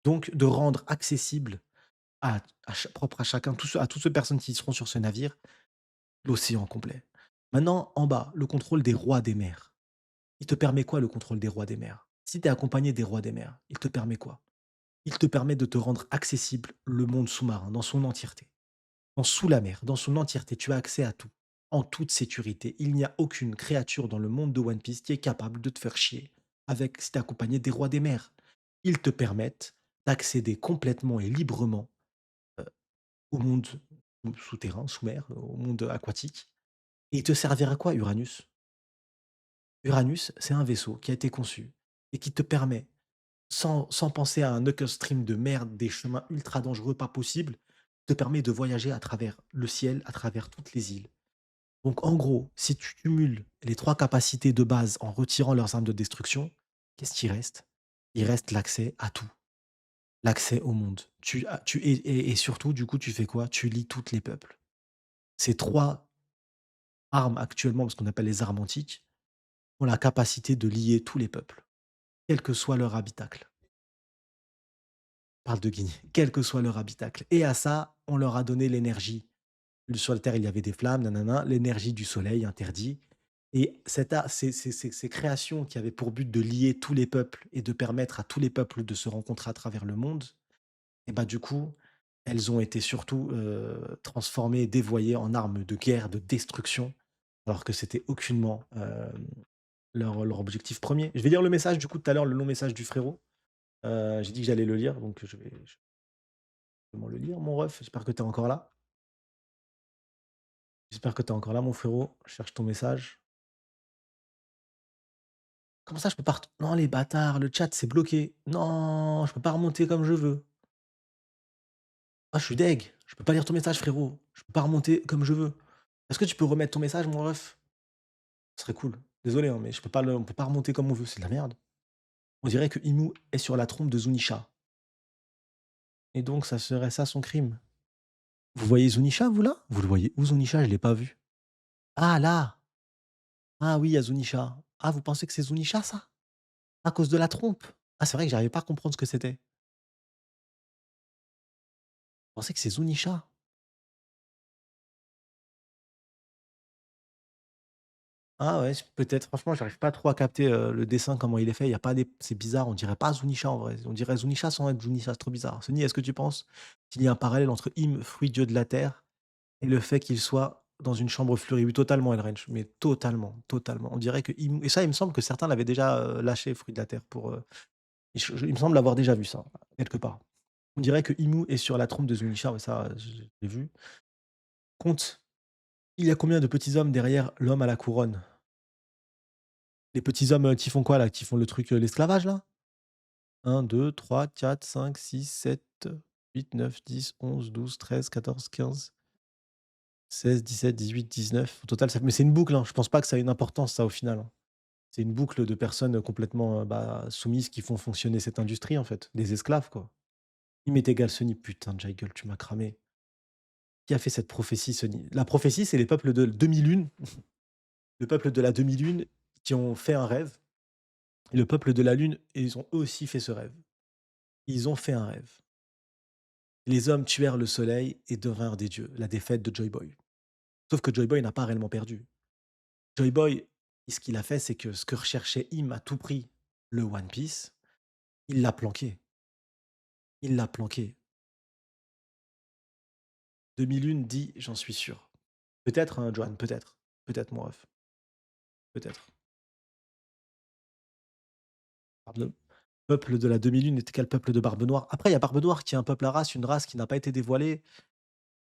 Donc, de rendre accessible propre à chacun, à toutes ces personnes qui seront sur ce navire, l'océan complet. Maintenant, en bas, le contrôle des rois des mers. Il te permet quoi le contrôle des rois des mers? Si tu es accompagné des rois des mers, il te permet quoi? Il te permet de te rendre accessible le monde sous-marin dans son entièreté. En sous la mer, dans son entièreté, tu as accès à tout, en toute sécurité. Il n'y a aucune créature dans le monde de One Piece qui est capable de te faire chier avec si tu es accompagné des rois des mers. Ils te permettent d'accéder complètement et librement au monde souterrain, sous mer, au monde aquatique. Et il te servira à quoi Uranus? Uranus, c'est un vaisseau qui a été conçu et qui te permet, sans penser à un knuckle stream de merde, des chemins ultra dangereux, pas possible, te permet de voyager à travers le ciel, à travers toutes les îles. Donc en gros, si tu cumules les 3 capacités de base en retirant leurs armes de destruction, qu'est-ce qui reste? Il reste l'accès à tout, l'accès au monde. Et surtout, du coup, tu fais quoi? Tu lies toutes les peuples. Ces 3 armes actuellement, parce qu'on appelle les armes antiques, ont la capacité de lier tous les peuples. Quel que soit leur habitacle. On parle de Guinée. Quel que soit leur habitacle et à ça, on leur a donné l'énergie. Sur la terre, il y avait des flammes, nanana, l'énergie du soleil interdit et cette a ces créations qui avaient pour but de lier tous les peuples et de permettre à tous les peuples de se rencontrer à travers le monde et bah, du coup, elles ont été surtout, transformées, dévoyées en armes de guerre, de destruction, alors que c'était aucunement, leur objectif premier. Je vais lire le message du coup tout à l'heure, le long message du frérot. J'ai dit que j'allais le lire, donc je vais le lire, mon ref. J'espère que tu es encore là. J'espère que tu es encore là, mon frérot. Je cherche ton message. Comment ça, je peux pas non, les bâtards, le chat, c'est bloqué. Non, je peux pas remonter comme je veux. Ah, je suis deg. Je peux pas lire ton message, frérot. Je peux pas remonter comme je veux. Est-ce que tu peux remettre ton message, mon ref? Ce serait cool. Désolé, hein, mais on peut pas remonter comme on veut. C'est de la merde. On dirait que Inu est sur la trompe de Zunisha. Et donc, ça serait ça son crime. Vous voyez Zunisha, vous là? Vous le voyez où Zunisha? Je l'ai pas vu. Ah, là! Ah oui, il y a Zunisha. Ah, vous pensez que c'est Zunisha, ça? À cause de la trompe? Ah, c'est vrai que j'arrivais pas à comprendre ce que c'était. Je pensais que c'est Zunisha. Ah ouais, peut-être. Franchement, j'arrive pas trop à capter, le dessin, comment il est fait. Il y a pas des c'est bizarre, on dirait pas Zunisha en vrai. On dirait Zunisha sans être Zunisha, c'est trop bizarre. Sony, est-ce que tu penses qu'il y a un parallèle entre Im, fruit dieu de la terre, et le fait qu'il soit dans une chambre fleurie? Oui, totalement Elrange, mais totalement, totalement. On dirait que Im et ça, il me semble que certains l'avaient déjà, lâché, fruit de la terre pour, il me semble l'avoir déjà vu ça, quelque part. On dirait que Imu est sur la trompe de Zunisha, ouais, ça, je l'ai vu. Compte, il y a combien de petits hommes derrière l'homme à la couronne? Les petits hommes, qui font quoi là? Qui font le truc, l'esclavage là? 1, 2, 3, 4, 5, 6, 7, 8, 9, 10, 11, 12, 13, 14, 15, 16, 17, 18, 19. Au total, ça fait mais c'est une boucle, hein, je pense pas que ça ait une importance ça au final, hein. C'est une boucle de personnes, complètement, bah, soumises qui font fonctionner cette industrie en fait, des esclaves quoi. Il m'est égal Sony, putain de Jaeger, tu m'as cramé. Qui a fait cette prophétie Sony? La prophétie, c'est les peuples de demi-lune, le peuple de la demi-lune qui ont fait un rêve et le peuple de la lune et ils ont eux aussi fait ce rêve. Ils ont fait un rêve. Les hommes tuèrent le soleil et devinrent des dieux, la défaite de Joy Boy. Sauf que Joy Boy n'a pas réellement perdu. Joy Boy, ce qu'il a fait, c'est que ce que recherchait Im à tout prix, le One Piece, il l'a planqué. Il l'a planqué. Demi-lune dit, j'en suis sûr. Peut-être, hein, Johan, peut-être. Peut-être, mon ref. Peut-être. Le peuple de la demi-lune n'était qu'à le peuple de Barbe Noire. Après, il y a Barbe Noire qui est un peuple à race, une race qui n'a pas été dévoilée.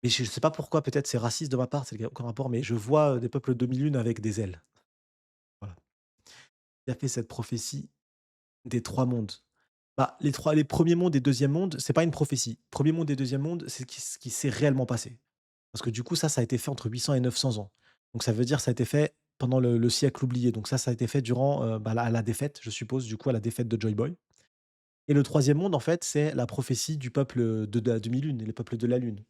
Mais je ne sais pas pourquoi, peut-être c'est raciste de ma part, c'est aucun rapport, mais je vois des peuples de demi-lune avec des ailes. Voilà. Il a fait cette prophétie des 3 mondes. Bah, les premiers mondes et deuxième monde, c'est pas une prophétie. Premier monde et deuxième monde, c'est ce qui s'est réellement passé. Parce que du coup, ça a été fait entre 800 et 900 ans. Donc ça veut dire ça a été fait pendant le siècle oublié. Donc ça a été fait durant, bah, la défaite, je suppose, du coup, à la défaite de Joy Boy. Et le troisième monde, en fait, c'est la prophétie du peuple, de la demi-lune et les peuples de la lune,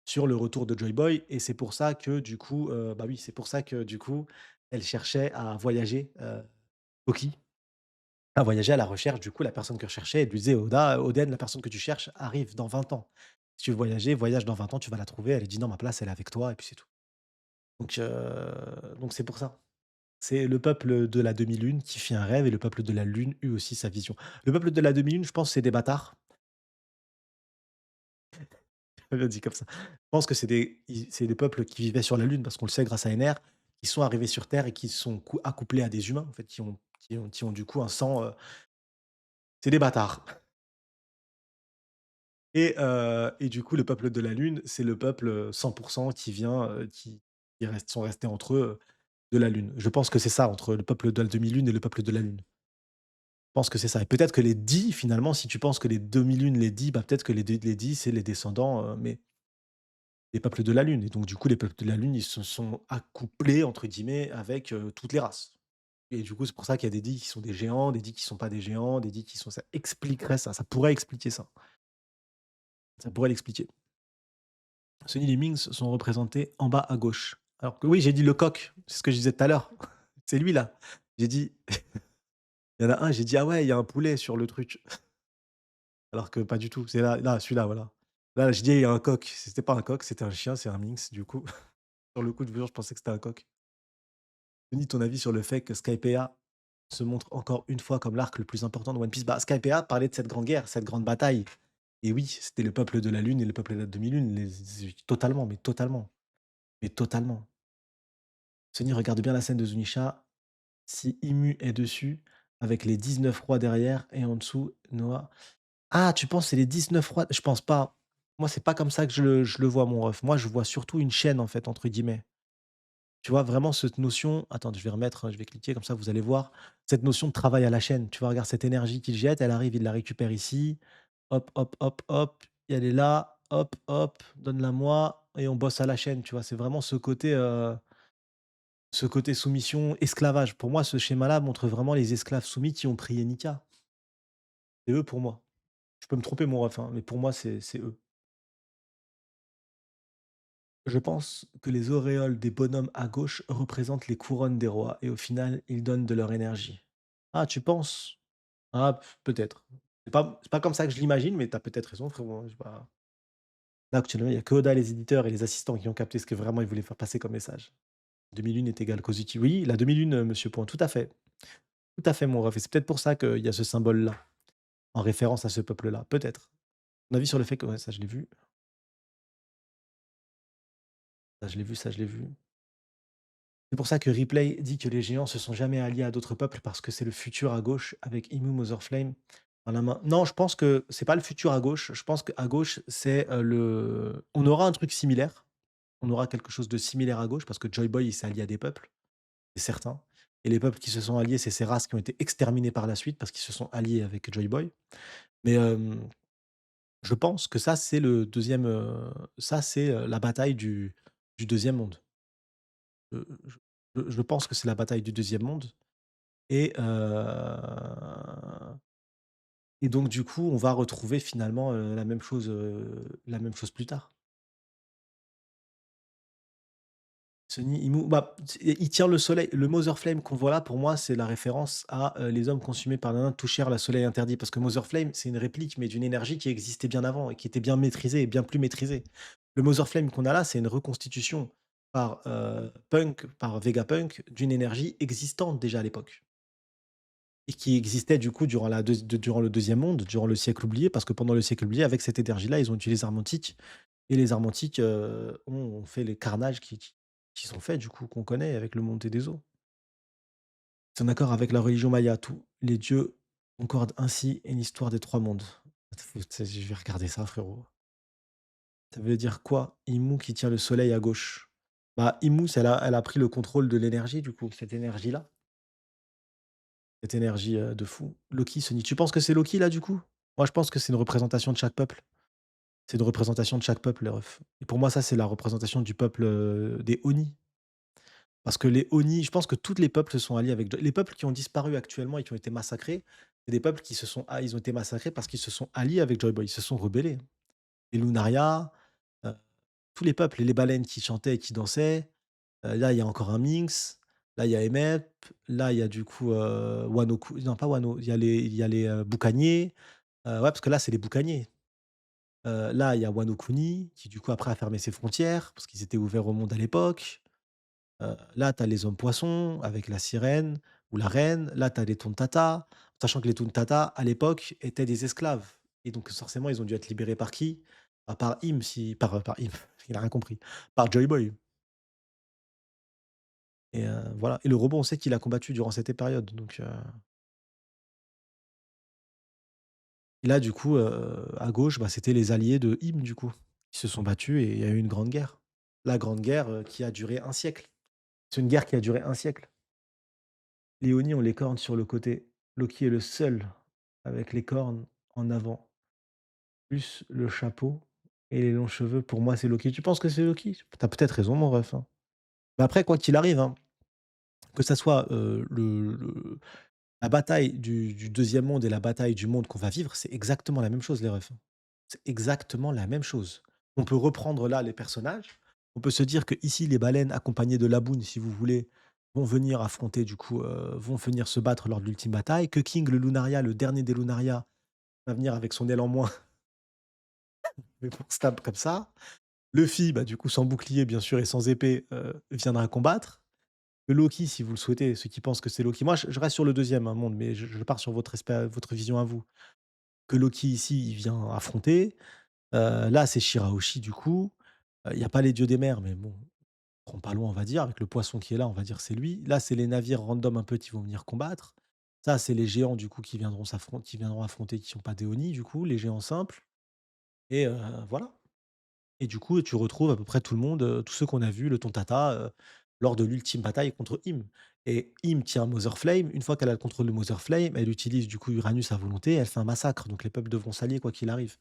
sur le retour de Joy Boy et c'est pour ça que du coup, bah, oui, c'est pour ça que du coup, elle cherchait à voyager, Toki. À voyager à la recherche, du coup, la personne que recherchait, elle lui disait: «Oda, Oden, la personne que tu cherches arrive dans 20 ans. Si tu veux voyager, voyage dans 20 ans, tu vas la trouver». Elle lui dit: «Non, ma place, elle est avec toi» et puis c'est tout. Donc c'est pour ça. C'est le peuple de la demi-lune qui fit un rêve et le peuple de la lune eut aussi sa vision. Le peuple de la demi-lune, je pense, c'est des bâtards. Elle dit comme ça. Je pense que c'est des peuples qui vivaient sur la lune parce qu'on le sait grâce à Ener, qui sont arrivés sur terre et qui sont accouplés à des humains, en fait, qui ont du coup un sang, c'est des bâtards. Et du coup, le peuple de la Lune, c'est le peuple, 100 qui vient, sont restés entre eux, de la Lune. Je pense que c'est ça, entre le peuple de la demi-lune et le peuple de la Lune. Je pense que c'est ça et peut-être que les dix, finalement, si tu penses que les demi-lunes, les dix, bah, peut-être que les dix, c'est les descendants, mais des peuples de la Lune et donc du coup, les peuples de la Lune, ils se sont «accouplés» entre guillemets avec, toutes les races et du coup, c'est pour ça qu'il y a des dix qui sont des géants, des dix qui sont pas des géants, des dix qui sont ça expliquerait ça, ça pourrait expliquer ça. Ça pourrait l'expliquer. Sony les Mings sont représentés en bas à gauche. Alors que oui, j'ai dit le coq, c'est ce que je disais tout à l'heure. C'est lui là. J'ai dit il y en a un, j'ai dit: «Ah ouais, il y a un poulet sur le truc», alors que pas du tout. C'est là, celui-là, voilà. Là, j'ai dit: «Il y a un coq». C'était pas un coq, c'était un chien, c'est un minx du coup. Sur le coup de je pensais que c'était un coq. Sony, ton avis sur le fait que Skypiea se montre encore une fois comme l'arc le plus important de One Piece? Bah, Skypiea parlait de cette grande guerre, cette grande bataille et oui, c'était le peuple de la lune et le peuple de la demi-lune, totalement, mais totalement, mais totalement. Sony regarde bien la scène de Zunisha. Si Imu est dessus, avec les 19 rois derrière et en dessous, Noah. Ah, tu penses c'est les 19 rois? Je pense pas. Moi, c'est pas comme ça que je le vois mon ref. Moi, je vois surtout «une chaîne» en fait, entre guillemets. Tu vois vraiment cette notion attends, je vais remettre, je vais cliquer comme ça vous allez voir. Cette notion de travail à la chaîne. Tu vois, regarde cette énergie qu'il jette, elle arrive, il la récupère ici. Hop, hop, hop, hop, et elle est là. Hop, hop, donne-la moi et on bosse à la chaîne, tu vois? C'est vraiment ce côté soumission, esclavage. Pour moi, ce schéma-là montre vraiment les esclaves soumis qui ont pris Nika. C'est eux pour moi. Je peux me tromper mon ref, hein, mais pour moi, c'est eux. Je pense que les auréoles des bonhommes à gauche représentent les couronnes des rois et au final, ils donnent de leur énergie. Ah, tu penses? Ah, peut-être. C'est pas comme ça que je l'imagine, mais tu as peut-être raison, frérot, hein, je sais pas. Là, actuellement, il y a que Oda, les éditeurs et les assistants qui ont capté ce que vraiment ils voulaient faire passer comme message. Demi-lune est égale causative. Oui, la demi-lune, monsieur Point, tout à fait. Tout à fait, mon ref et c'est peut-être pour ça qu'il y a ce symbole-là, en référence à ce peuple-là, peut-être. Ton avis sur le fait que ouais, ça je l'ai vu, ça je l'ai vu, ça je l'ai vu. C'est pour ça que Ripley dit que les géants se sont jamais alliés à d'autres peuples parce que c'est le futur à gauche avec Immu Motherflame dans la main. Non, je pense que c'est pas le futur à gauche. Je pense qu'à gauche, c'est, le on aura un truc similaire. On aura quelque chose de similaire à gauche parce que Joy Boy, il s'est allié à des peuples, c'est certain et les peuples qui se sont alliés, c'est ces races qui ont été exterminées par la suite parce qu'ils se sont alliés avec Joy Boy. Mais, je pense que ça, c'est le deuxième. Ça, c'est, la bataille du 2e monde. Je pense que c'est la bataille du deuxième monde et et donc du coup, on va retrouver finalement, la même chose plus tard. Sonny Imo bah, il tient le soleil. Le Mother Flame qu'on voit là, pour moi, c'est la référence à, les hommes consumés par l'Inde touchèrent le soleil interdit. Parce que Mother Flame, c'est une réplique, mais d'une énergie qui existait bien avant et qui était bien maîtrisée et bien plus maîtrisée. Le Mother Flame qu'on a là, c'est une reconstitution par Vegapunk d'une énergie existante déjà à l'époque et qui existait du coup durant le deuxième monde, durant le siècle oublié. Parce que pendant le siècle oublié, avec cette énergie-là, ils ont utilisé les armes antiques et les armes antiques, ont fait les carnages qui sont faits, du coup, qu'on connaît avec le Monte des eaux. C'est en accord avec la religion maya, tous les dieux concordent ainsi une histoire des 3 mondes. Je vais regarder ça, frérot. Ça veut dire quoi? Immu qui tient le soleil à gauche. Bah, Immu, c'est elle a pris le contrôle de l'énergie, du coup, cette énergie-là, cette énergie, de fou. Loki se nie. Tu penses que c'est Loki, là, du coup? Moi, je pense que c'est une représentation de chaque peuple. C'est une représentation de chaque peuple, les refs. Et pour moi, ça, c'est la représentation du peuple, des Oni. Parce que les Oni, je pense que tous les peuples se sont alliés avec les peuples qui ont disparu actuellement et qui ont été massacrés, c'est des peuples qui se sont ils ont été massacrés parce qu'ils se sont alliés avec Joy Boy, ils se sont rebellés. Les Lunaria, heu, tous les peuples, les baleines qui chantaient et qui dansaient, là, il y a encore un Minx, là, il y a Emep, là, il y a du coup, non pas Wano, il y a les, boucaniers, ouais, parce que là, c'est les boucaniers. Là, il y a Wano Kuni qui du coup après a fermé ses frontières parce qu'ils étaient ouverts au monde à l'époque. Là, tu as les hommes poissons avec la sirène ou la reine. Là, tu as les Tontata, sachant que les Tontata, à l'époque, étaient des esclaves et donc forcément, ils ont dû être libérés par qui? Bah, par Im si par Im, il a rien compris, par Joy Boy et voilà et le robot, on sait qu'il a combattu durant cette période donc et là, du coup, à gauche, bah, c'était les alliés de Im, du coup. Ils se sont battus et il y a eu une grande guerre. La grande guerre, qui a duré un siècle. C'est une guerre qui a duré un siècle. Léonie ont les cornes sur le côté. Loki est le seul avec les cornes en avant, plus le chapeau et les longs cheveux. Pour moi, c'est Loki. Tu penses que c'est Loki? Tu as peut-être raison, mon ref, hein. Mais après, quoi qu'il arrive, hein, que ça soit, la bataille du 2 monde et la bataille du monde qu'on va vivre, c'est exactement la même chose, les refs, hein. C'est exactement la même chose. On peut reprendre là les personnages. On peut se dire que ici les baleines accompagnées de Laboon, si vous voulez, vont venir affronter du coup, vont venir se battre lors de l'ultime bataille, que King, le Lunaria, le dernier des Lunaria, va venir avec son aile en moins, mais pour se tape comme ça. Luffy, bah, du coup, sans bouclier bien sûr et sans épée, viendra combattre. Le Loki, si vous le souhaitez, ceux qui pensent que c'est Loki. Moi, je reste sur le deuxième e monde, mais je pars sur votre vision à vous. Que Loki ici, il vient affronter. Là, c'est Shirahoshi du coup. Il y a pas les dieux des mers, mais bon, prend pas loin, on va dire, avec le poisson qui est là, on va dire c'est lui. Là, c'est les navires random un peu qui vont venir combattre. Ça, c'est les géants du coup qui viendront affronter, qui sont pas des Oni du coup, les géants simples et voilà et du coup, tu retrouves à peu près tout le monde, tous ceux qu'on a vus, le Tontata, lors de l'ultime bataille contre Im et Im tient Mother Flame. Une fois qu'elle a le contrôle de Mother Flame, elle utilise du coup Uranus à volonté, elle fait un massacre, donc les peuples devront s'allier quoi qu'il arrive.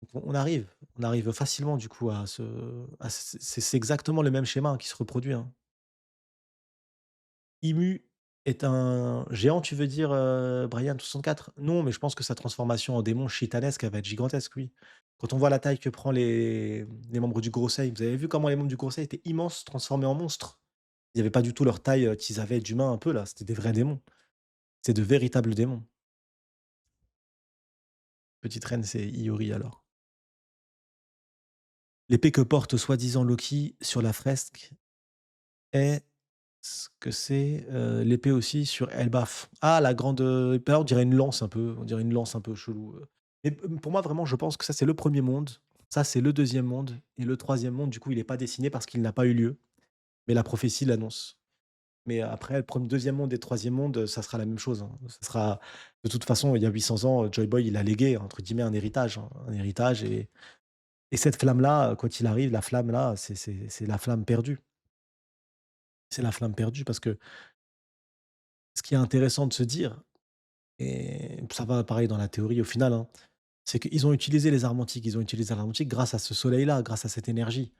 Donc on arrive facilement du coup à c'est exactement le même schéma qui se reproduit, hein. Imu est un géant, tu veux dire, Brian 64? Non, mais je pense que sa transformation en démon chitanesque, elle va être gigantesque, oui. Quand on voit la taille que prend les membres du Gros-Seiil, vous avez vu comment les membres du Gros-Seiil étaient immenses, transformés en monstres? Il y avait pas du tout leur taille, qu'ils avaient d'humains un peu là, c'était des vrais démons. C'est de véritables démons. Petite reine, c'est Iori alors. L'épée que porte soi-disant Loki sur la fresque Est-ce que c'est, l'épée aussi sur Elbaf? Ah, la grande, épée, on dirait une lance un peu, on dirait une lance un peu chelou, et pour moi, vraiment, je pense que ça, c'est le premier monde, ça, c'est le deuxième monde et le troisième monde, du coup, il est pas dessiné parce qu'il n'a pas eu lieu, mais la prophétie l'annonce. Mais après, le 2e monde et 3e monde, ça sera la même chose, hein. Ça sera de toute façon, il y a 800 ans, Joy Boy, il a «légué» entre guillemets un héritage, hein, un héritage, et cette flamme-là, quoi qu'il arrive, la flamme-là, c'est la flamme perdue. C'est la flamme perdue parce que ce qui est intéressant de se dire, et ça va pareil dans la théorie au final, hein, c'est qu'ils ont utilisé les armes antiques. Ils ont utilisé l'arme antique grâce à ce soleil-là, grâce à cette énergie.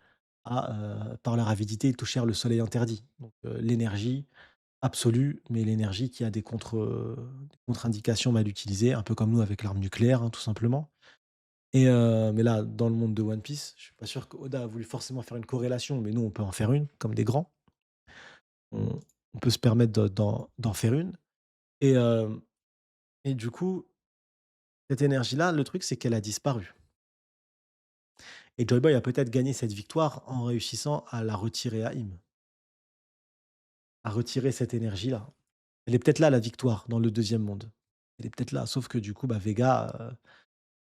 Par leur avidité, ils touchèrent le soleil interdit. Donc, l'énergie absolue, mais l'énergie qui a des contre-indications mal utilisées, un peu comme nous avec l'arme nucléaire, hein, tout simplement. Mais là, dans le monde de One Piece, je suis pas sûr que Oda a voulu forcément faire une corrélation, mais nous, on peut en faire une, comme des grands. On on peut se permettre d'en faire une, et hem et du coup, cette énergie-là, le truc, c'est qu'elle a disparu, et Joy Boy a peut-être gagné cette victoire en réussissant à la retirer à Im, à retirer cette énergie-là. Elle est peut-être là, la victoire, dans le deuxième monde. Elle est peut-être là, sauf que du coup, bah, Vega,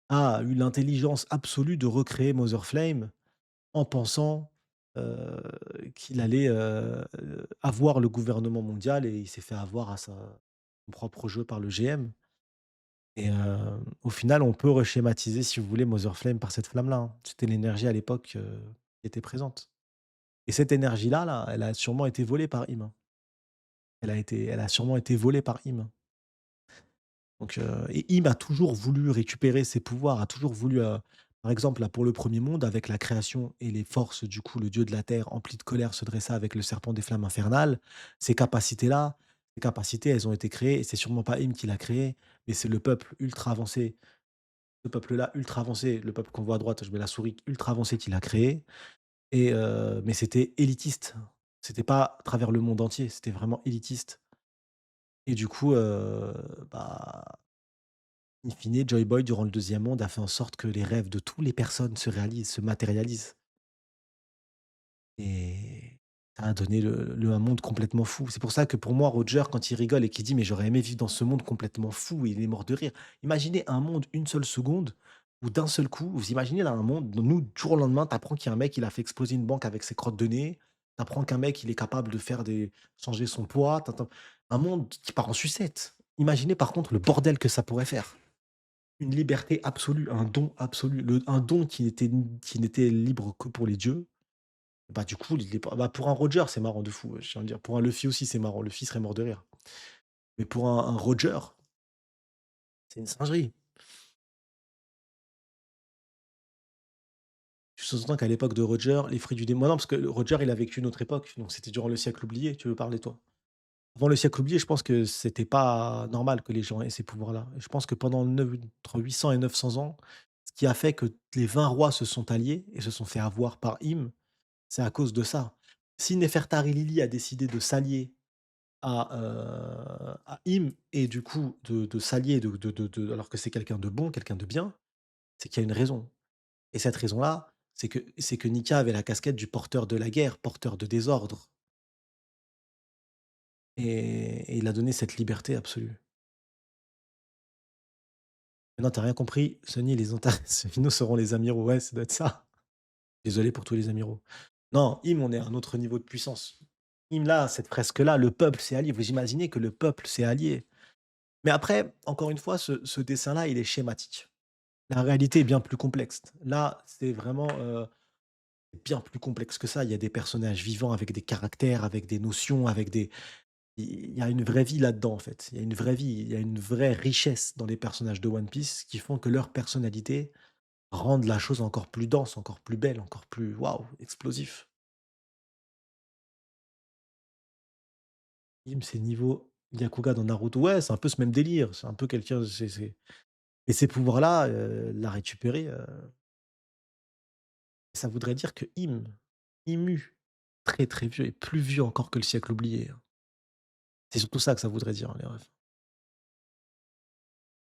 a eu l'intelligence absolue de recréer Mother Flame en pensant, heu, qu'il allait, avoir le gouvernement mondial, et il s'est fait avoir à son propre jeu par le GM, au final, on peut reschématiser, si vous voulez, Mother Flame par cette flamme-là, hein. C'était l'énergie à l'époque, qui était présente, et cette énergie-là, là, elle a sûrement été volée par Im, hein. Elle a sûrement été volée par Im. Donc, et Im a toujours voulu récupérer ses pouvoirs, a toujours voulu, par exemple, là, pour le premier monde, avec la création et les forces, du coup, le dieu de la terre, empli de colère, se dressa avec le serpent des flammes infernales. Ces capacités-là, ces capacités, elles ont été créées, et c'est sûrement pas Im qui l'a créé, mais c'est le peuple ultra avancé, ce peuple-là ultra avancé, le peuple qu'on voit à droite, je mets la souris, ultra avancé, qui l'a créé, mais c'était élitiste. C'était pas à travers le monde entier, c'était vraiment élitiste, et du coup, bah, in fine, Joy Boy, durant le deuxième monde, a fait en sorte que les rêves de toutes les personnes se réalisent, se matérialisent, et ça a donné un monde complètement fou. C'est pour ça que pour moi, Roger, quand il rigole et qu'il dit: «Mais j'aurais aimé vivre dans ce monde complètement fou», il est mort de rire. Imaginez un monde, une seule seconde, où d'un seul coup, vous imaginez là un monde, nous, du jour au lendemain, tu apprends qu'il y a un mec, il a fait exploser une banque avec ses crottes de nez. Tu apprends qu'un mec, il est capable de faire des changer son poids. Tu un monde qui part en sucette. Imaginez par contre le bordel que ça pourrait faire. Une liberté absolue, un don absolu, un don qui n'était libre que pour les dieux. Bah, du coup, il est pas bah, pour un Roger, c'est marrant de fou, j'ai envie de dire. Pour un Luffy aussi, c'est marrant. Luffy serait mort de rire. Mais pour un Roger, c'est une singerie. Tu sous-entends qu'à l'époque de Roger, les fruits du démon non, parce que Roger, il a vécu une autre époque, donc c'était durant le siècle oublié, tu veux parler toi? Avant le siècle oublié, je pense que c'était pas normal que les gens aient ces pouvoirs-là, et je pense que pendant entre 800 et 900 ans, ce qui a fait que les 20 rois se sont alliés et se sont fait avoir par Im, c'est à cause de ça. Si Nefertari Lily a décidé de s'allier à Im, et du coup de s'allier alors que c'est quelqu'un de bon, quelqu'un de bien, c'est qu'il y a une raison, et cette raison-là, c'est que Nika avait la casquette du porteur de la guerre, porteur de désordre, et il a donné cette liberté absolue. Mais non, tu rien compris, Sunny, les Antares seront les amiraux, ouais, ça doit être ça. Désolé pour tous les amiraux. Non, Im, on est à un autre niveau de puissance. Im, là, cette fresque-là, le peuple s'est allié. Vous imaginez que le peuple s'est allié? Mais après, encore une fois, ce dessin-là, il est schématique. La réalité est bien plus complexe. Là, c'est vraiment, bien plus complexe que ça. Il y a des personnages vivants avec des caractères, avec des notions, avec des il y a une vraie vie là-dedans, en fait. Il y a une vraie vie, il y a une vraie richesse dans les personnages de One Piece qui font que leur personnalité rendent la chose encore plus dense, encore plus belle, encore plus waouh, explosif. Im, c'est niveau Byakuga dans Naruto. Ouais, c'est un peu ce même délire. C'est un peu quelqu'un c'est et ces pouvoirs-là, l'a récupéré, ça voudrait dire que Imu, très, très vieux et plus vieux encore que le siècle oublié, hein. C'est surtout ça que ça voudrait dire, hein, les refs.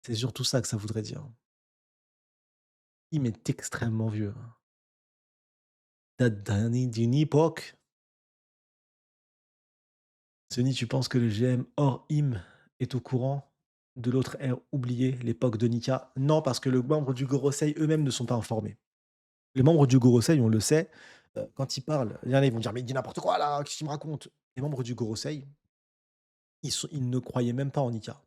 C'est surtout ça que ça voudrait dire, hein. Im est extrêmement vieux, hein. Date d'une époque Sony, tu penses que le GM hors hymne est au courant de l'autre ère oubliée, l'époque de Nika? Non, parce que les membres du Gorosei eux-mêmes ne sont pas informés. Les membres du Gorosei, on le sait, quand ils parlent, il y en a, ils vont dire: «Mais il dit n'importe quoi là, qu'est-ce qu'il me raconte?» Les membres du Gorosei, ils ne croyaient même pas en Nika.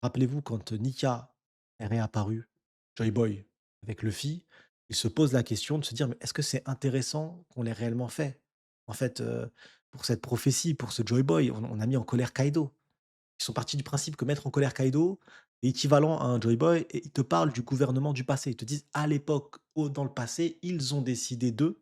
Rappelez-vous quand, Nika est réapparu, Joy Boy avec Luffy, ils se posent la question de se dire: «Mais est-ce que c'est intéressant qu'on l'ait réellement fait? En fait, pour cette prophétie, pour ce Joy Boy, on a mis en colère Kaido». Ils sont partis du principe que mettre en colère Kaido est équivalent à un Joy Boy et ils te parlent du gouvernement du passé. Ils te disent: «À l'époque, dans le passé, ils ont décidé d'eux»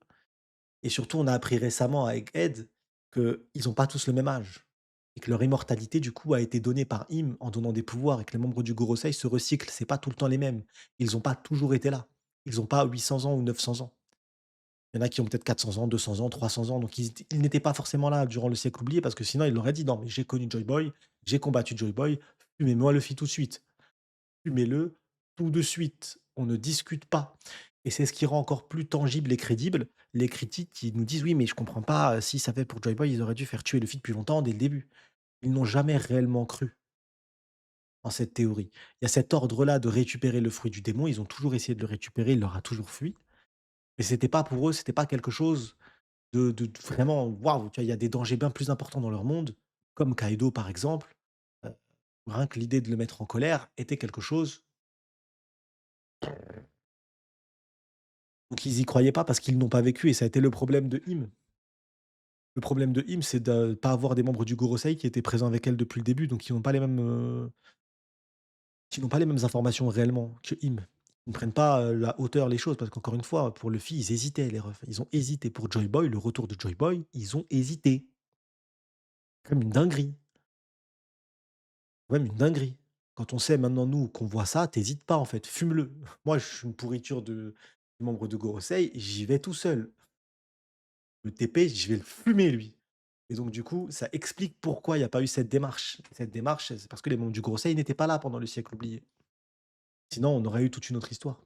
et surtout on a appris récemment avec Ed qu'ils ont pas tous le même âge et que leur immortalité du coup a été donnée par Im en donnant des pouvoirs et que les membres du Gorosei se recyclent. C'est pas tout le temps les mêmes. Ils ont pas toujours été là. Ils ont pas 800 ans ou 900 ans. Il y en a qui ont peut-être 400 ans, 200 ans, 300 ans, donc ils n'étaient pas forcément là durant le siècle oublié parce que sinon ils l'auraient dit: «Non mais j'ai connu Joy Boy, j'ai combattu Joy Boy, fumez-moi le Luffy tout de suite. Fumez-le tout de suite, on ne discute pas» et c'est ce qui rend encore plus tangible et crédible les critiques qui nous disent: «Oui mais je comprends pas, s'ils savaient pour Joy Boy, ils auraient dû faire tuer Luffy depuis longtemps dès le début». Ils n'ont jamais réellement cru en cette théorie. Il y a cet ordre-là de récupérer le fruit du démon, ils ont toujours essayé de le récupérer, il leur a toujours fui, mais c'était pas pour eux, c'était pas quelque chose de vraiment waouh, tu vois? Il y a des dangers bien plus importants dans leur monde, comme Kaido par exemple, heu, rien que l'idée de le mettre en colère était quelque chose, donc ils y croyaient pas parce qu'ils n'ont pas vécu et ça a été le problème de Im. Le problème de Im, c'est de pas avoir des membres du Gorosei qui étaient présents avec elle depuis le début, donc qui n'ont pas les mêmes informations réellement que Im. Ils ne prennent pas, la hauteur les choses parce qu'encore une fois, pour Luffy, ils hésitaient les refs. Ils ont hésité pour Joy Boy, le retour de Joy Boy, ils ont hésité. Comme une dinguerie. Même une dinguerie. Quand on sait maintenant nous qu'on voit ça, tu pas en fait, fume-le. Moi, je suis une pourriture de membre de Gorosei, j'y vais tout seul. Le TP, je vais le fumer lui et donc du coup, ça explique pourquoi il y a pas eu cette démarche. Cette démarche, c'est parce que les membres du Gorosei n'étaient pas là pendant le siècle oublié. Sinon, on aurait eu toute une autre histoire.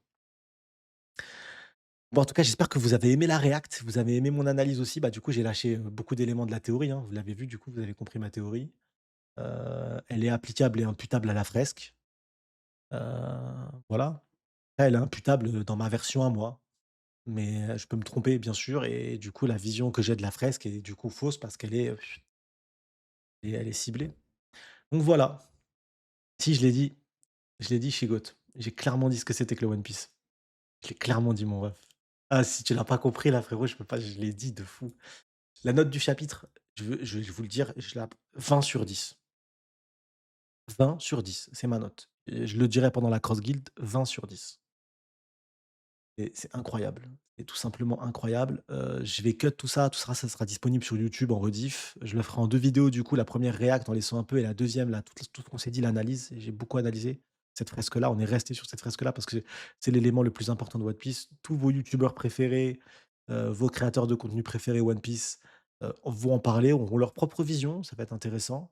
Bon, en tout cas, j'espère que vous avez aimé la React, vous avez aimé mon analyse aussi. Bah, du coup, j'ai lâché, beaucoup d'éléments de la théorie, hein. Vous l'avez vu, du coup, vous avez compris ma théorie. Elle est applicable et imputable à la fresque. Voilà. Après, elle est imputable, dans ma version à moi, mais je peux me tromper, bien sûr et du coup, la vision que j'ai de la fresque est, du coup, fausse parce qu'elle est, et elle est ciblée. Donc voilà. Si, je l'ai dit, Shigot. J'ai clairement dit ce que c'était que le One Piece. Je l'ai clairement dit, mon ref. Ah, si tu l'as pas compris là, frérot, je peux pas, je l'ai dit de fou. La note du chapitre, je vais vous le dire, je la 20/10. 20/10, c'est ma note et je le dirai pendant la cross guild, 20/10. Et c'est incroyable. C'est tout simplement incroyable. Je vais cut tout ça sera disponible sur YouTube en rediff. Je le ferai en 2 vidéos du coup, la première react en laissant un peu et la deuxième là, tout ce qu'on s'est dit, l'analyse et j'ai beaucoup analysé cette fresque-là. On est resté sur cette fresque-là parce que c'est l'élément le plus important de One Piece. Tous vos youtubeurs préférés, vos créateurs de contenu préférés One Piece, vont en parler, auront leur propre vision, ça va être intéressant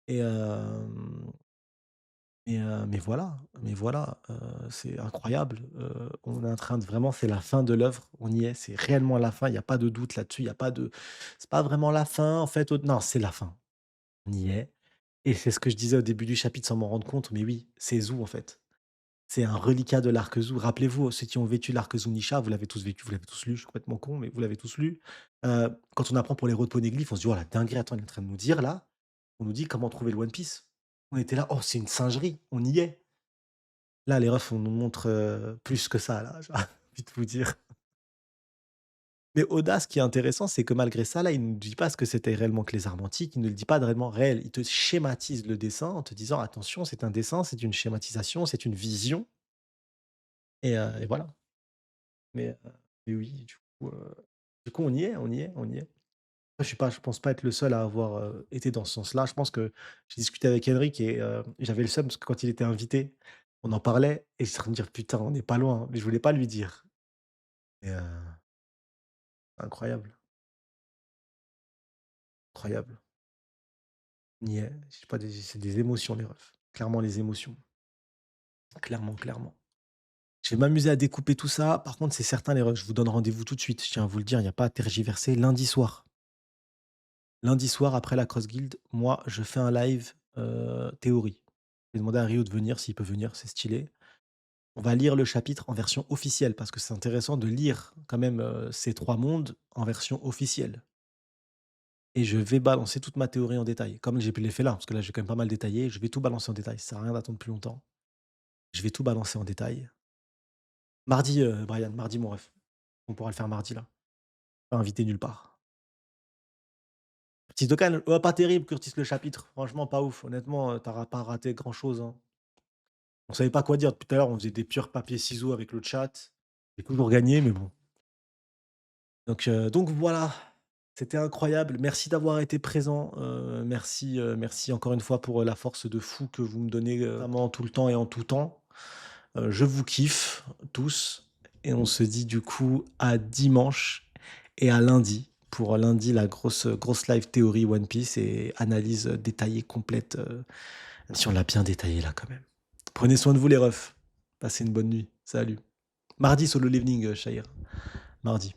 et mais voilà, c'est incroyable, on est en train de vraiment c'est la fin de l'œuvre, on y est, c'est réellement la fin, il y a pas de doute là-dessus, il y a pas de c'est pas vraiment la fin en fait, non, c'est la fin. On y est et c'est ce que je disais au début du chapitre sans m'en rendre compte, mais oui, c'est Zou en fait. C'est un reliquat de l'arc Zou. Rappelez-vous, ceux qui ont vécu l'arc Zunisha, vous l'avez tous vécu, vous l'avez tous lu, je suis complètement con, mais vous l'avez tous lu. Quand on apprend pour les rois de poneglyphes, on se dit: «Oh la dinguerie, attends, il est en train de nous dire là, on nous dit comment trouver le One Piece». On était là: «Oh c'est une singerie», on y est. Là, les refs, on nous montre, plus que ça là, j'ai envie de vous dire. Mais Oda, ce qui est intéressant, c'est que malgré ça, là, il ne nous dit pas ce que c'était réellement que les armes antiques, il ne le dit pas de réellement réel. Il te schématise le dessin en te disant: «Attention, c'est un dessin, c'est une schématisation, c'est une vision» et voilà. Mais, mais oui, du coup, on y est, on y est, on y est. Je pense pas être le seul à avoir, été dans ce sens-là. Je pense que j'ai discuté avec Henrik et j'avais le seum parce que quand il était invité, on en parlait et j'étais en train de dire: «Putain, on n'est pas loin», mais je voulais pas lui dire et incroyable, incroyable. On y est. Je sais pas, c'est des émotions les refs. Clairement les émotions. Clairement, clairement. Je vais m'amuser à découper tout ça. Par contre, c'est certain les refs, je vous donne rendez-vous tout de suite. Je tiens à vous le dire, il y a pas à tergiverser lundi soir. Lundi soir après la Cross Guild, moi, je fais un live, théorie. J'ai demandé à Rio de venir, s'il peut venir, c'est stylé. On va lire le chapitre en version officielle parce que c'est intéressant de lire quand même, ces 3 mondes en version officielle et je vais balancer toute ma théorie en détail, comme j'ai pu l'ai fait là, parce que là, j'ai quand même pas mal détaillé. Je vais tout balancer en détail, ça sert à rien d'attendre plus longtemps. Je vais tout balancer en détail. Mardi, Brian, mardi mon ref. On pourra le faire mardi là. Pas invité nulle part. Curtis Dokan, ouais, pas terrible Curtis le chapitre, franchement pas ouf. Honnêtement, tu pas raté grand chose, hein. On savait pas quoi dire depuis tout à l'heure, on faisait des purs papier ciseaux avec le chat. J'ai toujours gagné, mais bon. Donc voilà, c'était incroyable. Merci d'avoir été présent, merci encore une fois pour, la force de fou que vous me donnez, vraiment tout le temps et en tout temps. Je vous kiffe tous et on se dit du coup à dimanche et à lundi. Pour lundi, la grosse live théorie One Piece et analyse, détaillée complète, même si on l'a bien détaillé là quand même. Prenez soin de vous les refs. Passez une bonne nuit. Salut. Mardi solo leveling, Shahir. Mardi.